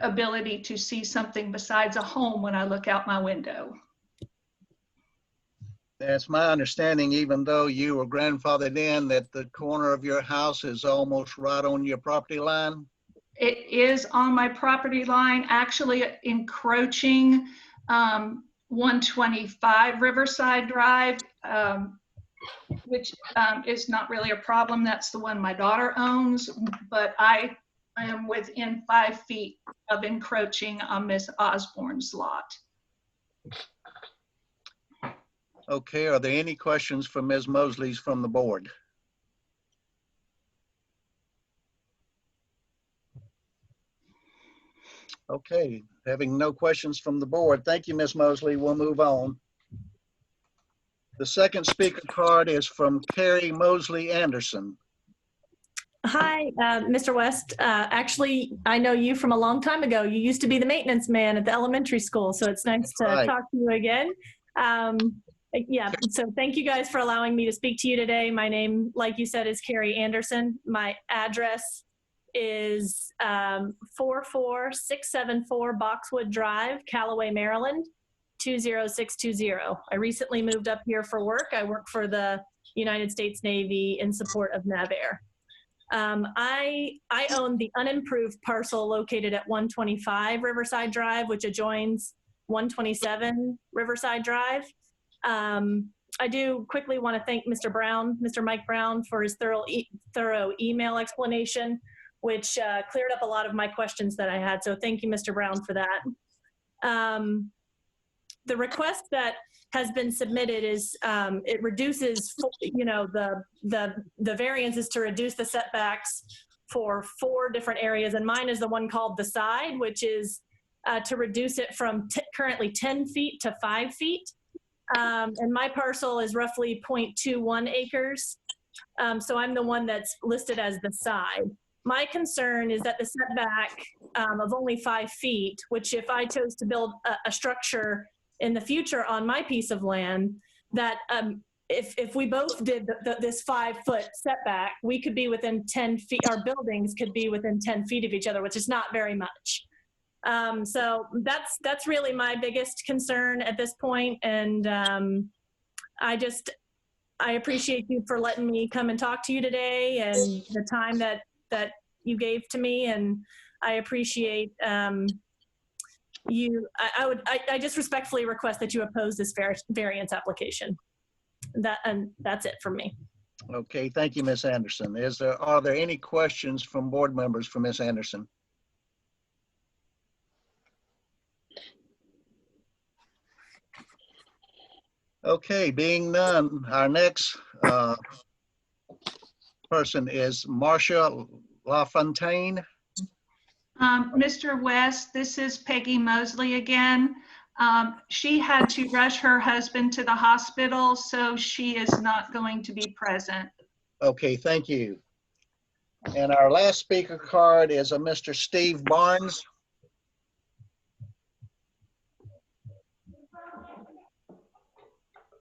ability to see something besides a home when I look out my window. That's my understanding, even though you were grandfathered in, that the corner of your house is almost right on your property line? It is on my property line, actually encroaching 125 Riverside Drive, which is not really a problem. That's the one my daughter owns, but I am within 5 feet of encroaching on Ms. Osborne's lot. Okay, are there any questions for Ms. Mosley's from the board? Okay, having no questions from the board, thank you, Ms. Mosley. We'll move on. The second speaker card is from Carrie Mosley Anderson. Hi, Mr. West. Actually, I know you from a long time ago. You used to be the maintenance man at the elementary school, so it's nice to Right. talk to you again. Yeah, so thank you guys for allowing me to speak to you today. My name, like you said, is Carrie Anderson. My address is 44674 Boxwood Drive, Callaway, Maryland, 20620. I recently moved up here for work. I work for the United States Navy in support of NavAir. I own the unimproved parcel located at 125 Riverside Drive, which adjoins 127 Riverside Drive. I do quickly want to thank Mr. Brown, Mr. Mike Brown, for his thorough email explanation, which cleared up a lot of my questions that I had. So thank you, Mr. Brown, for that. The request that has been submitted is it reduces, the variance is to reduce the setbacks for 4 different areas, and mine is the one called the side, which is to reduce it from currently 10 feet to 5 feet. And my parcel is roughly 0.21 acres. So I'm the one that's listed as the side. My concern is that the setback of only 5 feet, which if I chose to build a structure in the future on my piece of land, that if we both did this 5-foot setback, we could be within 10 feet, our buildings could be within 10 feet of each other, which is not very much. So that's really my biggest concern at this point. And I appreciate you for letting me come and talk to you today and the time that you gave to me. And I appreciate you. I just respectfully request that you oppose this variance application. And that's it from me. Okay, thank you, Ms. Anderson. Are there any questions from board members for Ms. Anderson? Okay, being none, our next person is Marcia LaFontaine. Mr. West, this is Peggy Mosley again. She had to rush her husband to the hospital, so she is not going to be present. Okay, thank you. And our last speaker card is a Mr. Steve Barnes.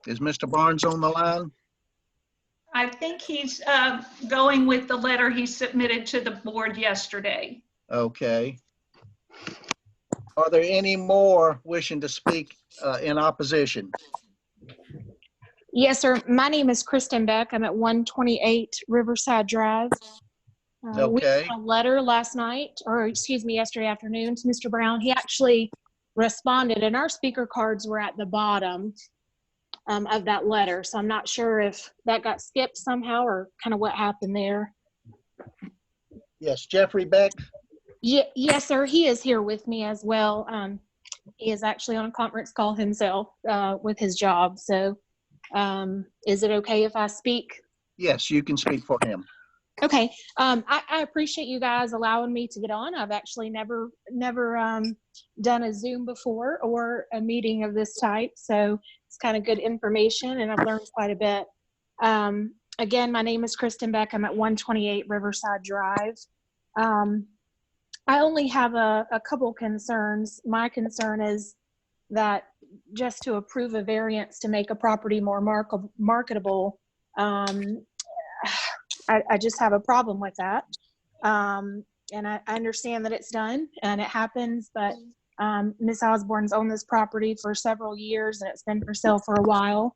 Is Mr. Barnes on the line? I think he's going with the letter he submitted to the board yesterday. Okay. Are there any more wishing to speak in opposition? Yes, sir. My name is Kristen Beck. I'm at 128 Riverside Drive. We Okay. got a letter last night, or excuse me, yesterday afternoon to Mr. Brown. He actually responded, and our speaker cards were at the bottom of that letter. So I'm not sure if that got skipped somehow or kind of what happened there. Yes, Jeffrey Beck. Yes, sir. He is here with me as well. He is actually on a conference call himself with his job. So is it okay if I speak? Yes, you can speak for him. Okay. I appreciate you guys allowing me to get on. I've actually never done a Zoom before or a meeting of this type. So it's kind of good information and I've learned quite a bit. Again, my name is Kristen Beck. I'm at 128 Riverside Drive. I only have a couple concerns. My concern is that just to approve a variance to make a property more marketable, I just have a problem with that. And I understand that it's done and it happens, but Ms. Osborne's owned this property for several years and it's been for sale for a while.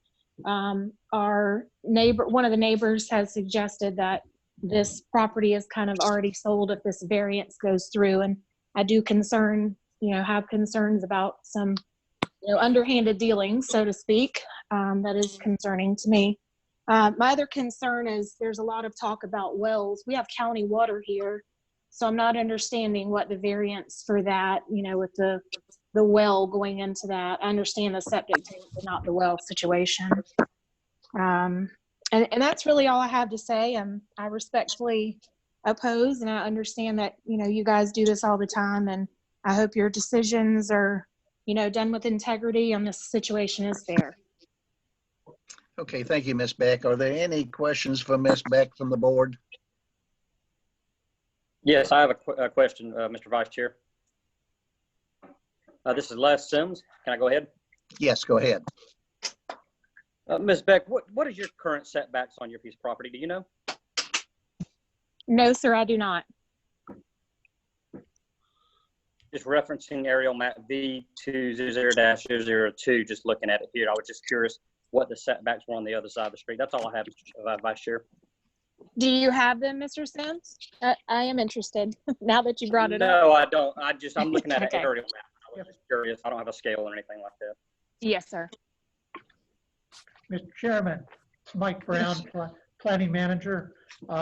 Our neighbor, one of the neighbors has suggested that this property is kind of already sold if this variance goes through. And I do have concerns about some, underhanded dealing, so to speak. That is concerning to me. My other concern is there's a lot of talk about wells. We have county water here, so I'm not understanding what the variance for that, with the well going into that. I understand the septic tank, but not the well situation. And that's really all I have to say. I respectfully oppose, and I understand that, you guys do this all the time, and I hope your decisions are, done with integrity and this situation is fair. Okay, thank you, Ms. Beck. Are there any questions for Ms. Beck from the board? Yes, I have a question, Mr. Vice Chair. This is Les Sims. Can I go ahead? Yes, go ahead. Ms. Beck, what is your current setbacks on your piece of property? Do you know? No, sir, I do not. Just referencing aerial map V200-002, just looking at it here. I was just curious what the setbacks were on the other side of the street. That's all I have, Vice Chair. Do you have them, Mr. Sims? I am interested now that you brought it up. No, I don't. I'm looking at Okay. an aerial map. I was just curious. I don't have a scale or anything like that. Yes, sir. Mr. Chairman, it's Mike Brown, Planning Manager.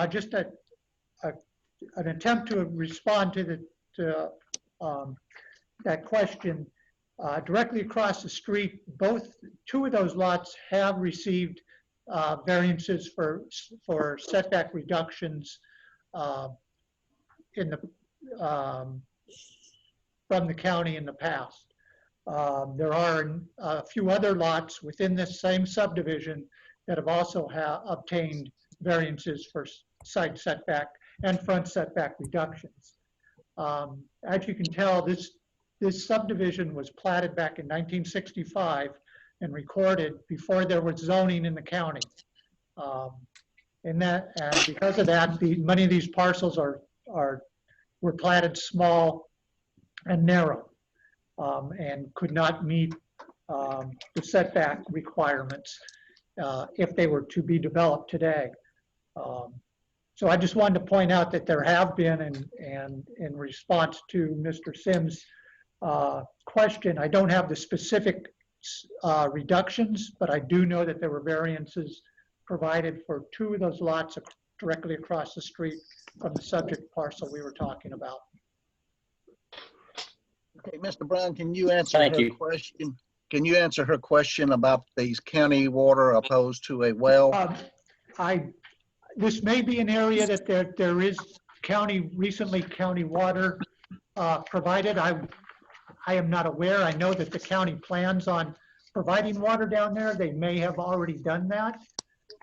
Just an attempt to respond to that question. Directly across the street, two of those lots have received variances for setback reductions from the county in the past. There are a few other lots within this same subdivision that have also obtained variances for side setback and front setback reductions. As you can tell, this subdivision was platted back in 1965 and recorded before there was zoning in the county. And because of that, many of these parcels were platted small and narrow, and could not meet the setback requirements if they were to be developed today. So I just wanted to point out that there have been, and in response to Mr. Sims' question, I don't have the specific reductions, but I do know that there were variances provided for two of those lots directly across the street from the subject parcel we were talking about. Okay, Mr. Brown, can you answer her question? Can you answer her question about these county water opposed to a well? This may be an area that there is recently county water provided. I am not aware. I know that the county plans on providing water down there. They may have already done that.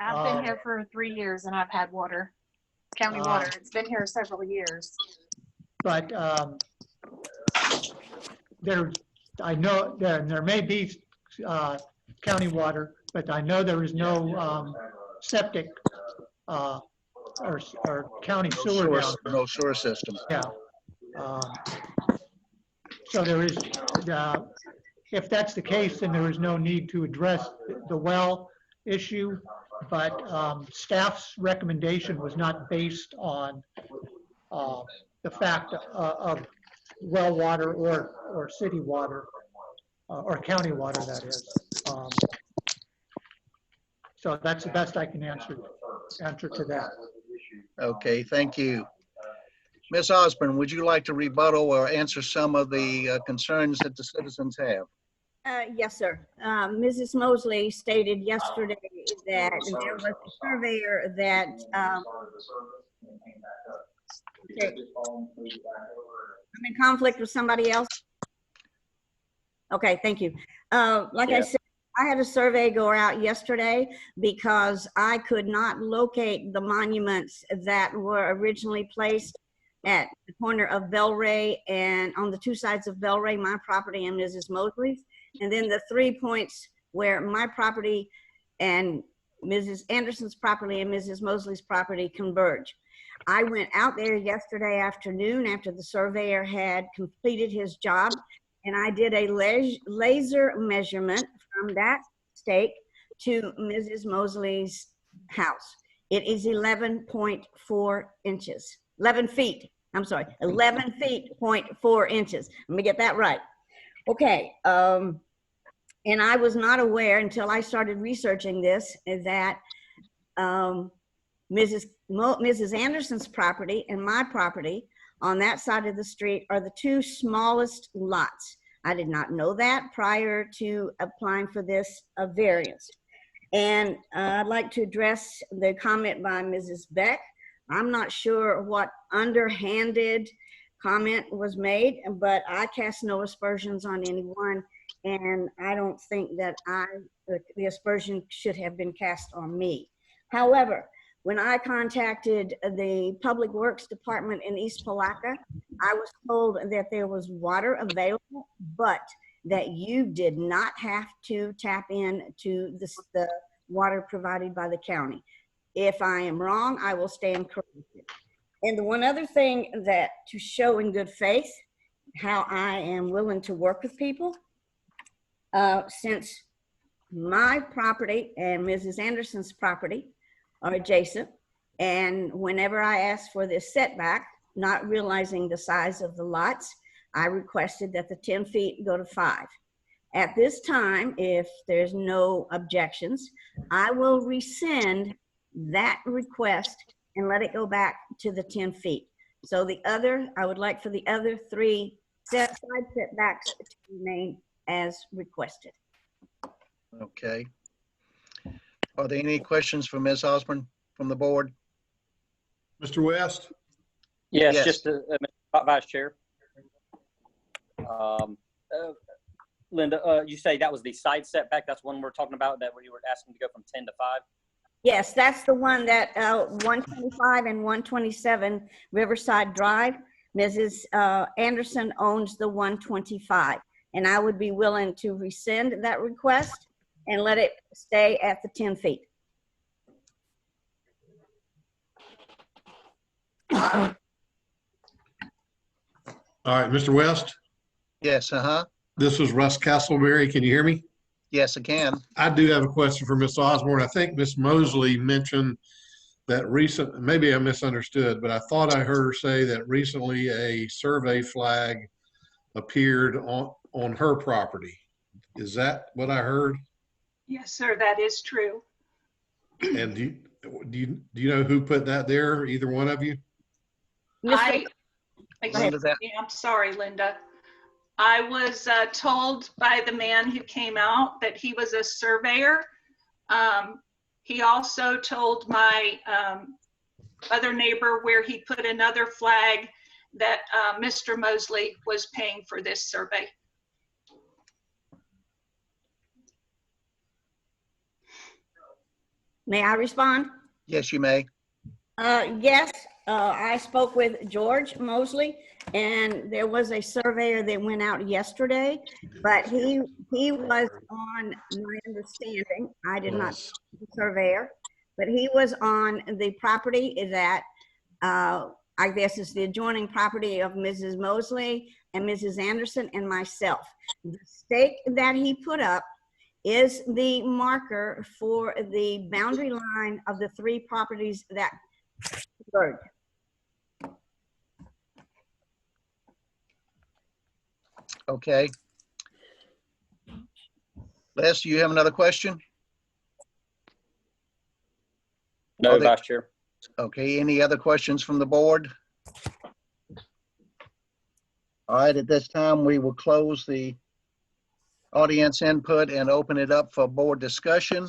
I've been here for 3 years and I've had water, county water. It's been here several years. But I know there may be county water, but I know there is no septic or county sewer down there. No sewer system. Yeah. So there is, if that's the case, then there is no need to address the well issue. But staff's recommendation was not based on the fact of well water or city water or county water, that is. So that's the best I can answer to that. Okay, thank you. Ms. Osborne, would you like to rebuttal or answer some of the concerns that the citizens have? Yes, sir. Mrs. Mosley stated yesterday that there was a surveyor that okay. I'm in conflict with somebody else. Okay, thank you. Like I said, I had a survey go out yesterday because I could not locate the monuments that were originally placed at the corner of Belray and on the two sides of Belray, my property and Mrs. Mosley's. And then the 3 points where my property and Mrs. Anderson's property and Mrs. Mosley's property converge. I went out there yesterday afternoon after the surveyor had completed his job, and I did a laser measurement from that stake to Mrs. Mosley's house. It is 11.4 inches, 11 feet. I'm sorry, 11 feet, 0.4 inches. Let me get that right. Okay, and I was not aware until I started researching this that Mrs. Anderson's property and my property on that side of the street are the two smallest lots. I did not know that prior to applying for this variance. And I'd like to address the comment by Mrs. Beck. I'm not sure what underhanded comment was made, but I cast no aspersions on anyone. And I don't think that I the aspersion should have been cast on me. However, when I contacted the Public Works Department in East Palaca, I was told that there was water available, but that you did not have to tap into the water provided by the county. If I am wrong, I will stand corrected. And the one other thing that to show in good faith how I am willing to work with people, since my property and Mrs. Anderson's property are adjacent, and whenever I asked for this setback, not realizing the size of the lots, I requested that the 10 feet go to 5. At this time, if there's no objections, I will rescind that request and let it go back to the 10 feet. So I would like for the other 3 side setbacks to remain as requested. Okay. Are there any questions for Ms. Osborne from the board? Mr. West? Yes, Yes. just Vice Chair. Linda, you say that was the side setback. That's one we're talking about, that we were asking to go from 10 to 5? Yes, that's the one that 125 and 127 Riverside Drive. Mrs. Anderson owns the 125, and I would be willing to rescind that request and let it stay at the 10 feet. All right, Mr. West? Yes, This is Russ Castleberry. Can you hear me? Yes, I can. I do have a question for Ms. Osborne. I think Ms. Mosley mentioned that maybe I misunderstood, but I thought I heard her say that recently a survey flag appeared on her property. Is that what I heard? Yes, sir, that is true. And do you know who put that there? Either one of you? I'm sorry, Linda. I was told by the man who came out that he was a surveyor. He also told my other neighbor where he put another flag that Mr. Mosley was paying for this survey. May I respond? Yes, you may. Yes, I spoke with George Mosley, and there was a surveyor that went out yesterday, but he was on my understanding. I did not speak to the surveyor, but he was on the property that I guess is the adjoining property of Mrs. Mosley and Mrs. Anderson and myself. The stake that he put up is the marker for the boundary line of the 3 properties that converge. Okay. Les, do you have another question? No, Vice Chair. Okay, any other questions from the board? All right, at this time, we will close the audience input and open it up for board discussion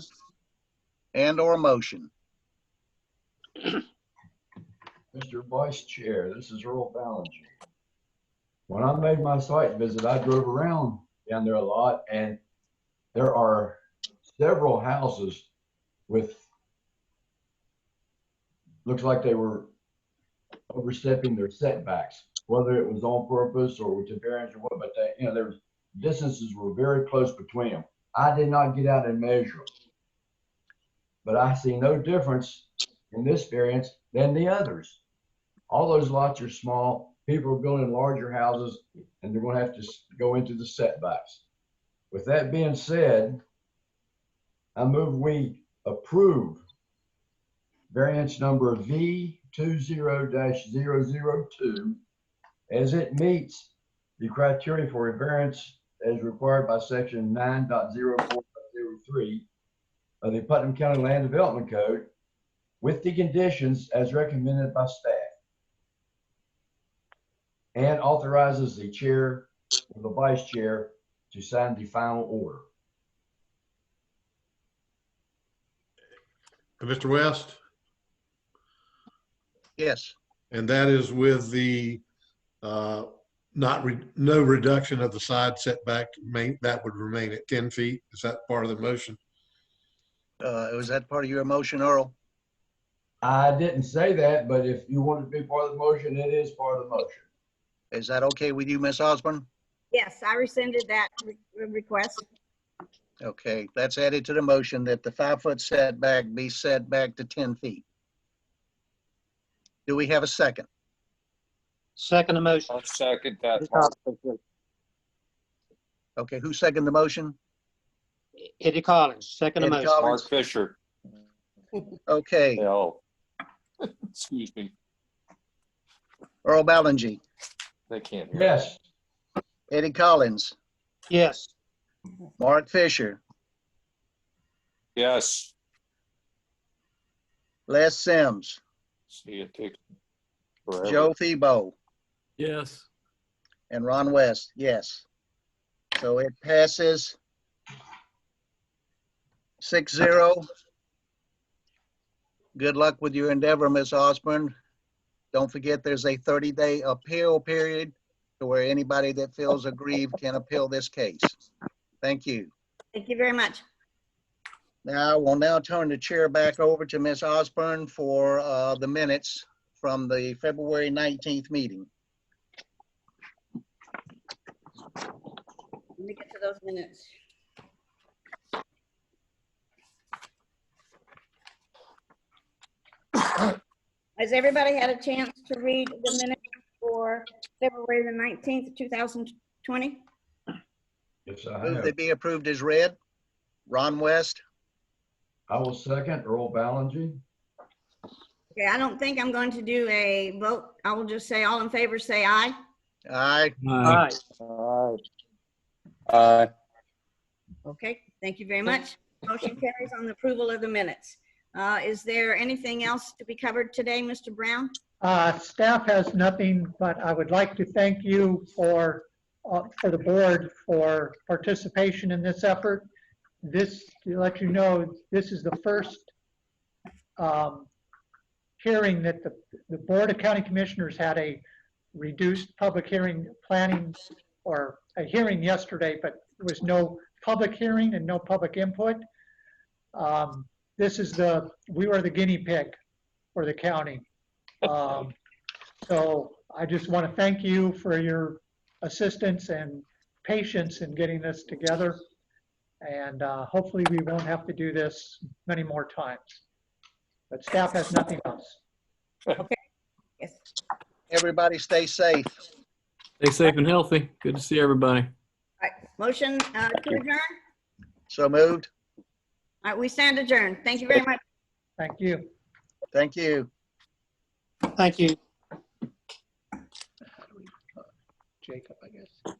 and or motion. Mr. Vice Chair, this is Earl Ballinger. When I made my site visit, I drove around down there a lot, and there are several houses with, looks like they were overstepping their setbacks, whether it was on purpose or with the variance or what, but they, their distances were very close between them. I did not get out and measure them, but I see no difference in this variance than the others. All those lots are small. People are building larger houses, and they're going to have to go into the setbacks. With that being said, I move we approve variance number V20-002 as it meets the criteria for a variance as required by section 9.04.03 of the Putnam County Land Development Code, with the conditions as recommended by staff, and authorizes the chair or the vice chair to sign the final order. Mr. West? Yes. And that is with the no reduction of the side setback, that would remain at 10 feet. Is that part of the motion? Was that part of your motion, Earl? I didn't say that, but if you want it to be part of the motion, it is part of the motion. Is that okay with you, Ms. Osborne? Yes, I rescinded that request. Okay, that's added to the motion that the 5-foot setback be set back to 10 feet. Do we have a second? Second motion. I'll second that. Okay, who seconded the motion? Eddie Collins, second Eddie motion. Collins. Mark Fisher. Okay, Oh, excuse me. Earl Ballingy, They can't hear. Yes. Eddie Collins, Yes. Mark Fisher, Yes. Les Sims, See, it takes forever. Joe Thebo, Yes. and Ron West, yes. So it passes 6-0. Good luck with your endeavor, Ms. Osborne. Don't forget there's a 30-day appeal period to where anybody that feels aggrieved can appeal this case. Thank you. Thank you very much. Now, we'll now turn the chair back over to Ms. Osborne for the minutes from the February 19th meeting. Let me get to those minutes. Has everybody had a chance to read the minutes for February the 19th, 2020? Yes, I Move have. they be approved as read. Ron West, I will second. Earl Ballingy. Okay, I don't think I'm going to do a vote. I will just say all in favor, say aye. aye. Aye. Aye. Okay, thank you very much. Motion carries on the approval of the minutes. Is there anything else to be covered today, Mr. Brown? Staff has nothing, but I would like to thank you for the board for participation in this effort. This, to let you know, this is the first hearing that the Board of County Commissioners had a reduced public hearing planning, or a hearing yesterday, but there was no public hearing and no public input. We were the guinea pig for the county. So I just want to thank you for your assistance and patience in getting this together. And hopefully we won't have to do this many more times. But staff has nothing else. Okay. Yes. Everybody stay safe. Stay safe and healthy. Good to see everybody. All right. Motion to adjourn. So moved. All right, we stand adjourned. Thank you very much. Thank you. Thank you. Thank you. Jacob, I guess.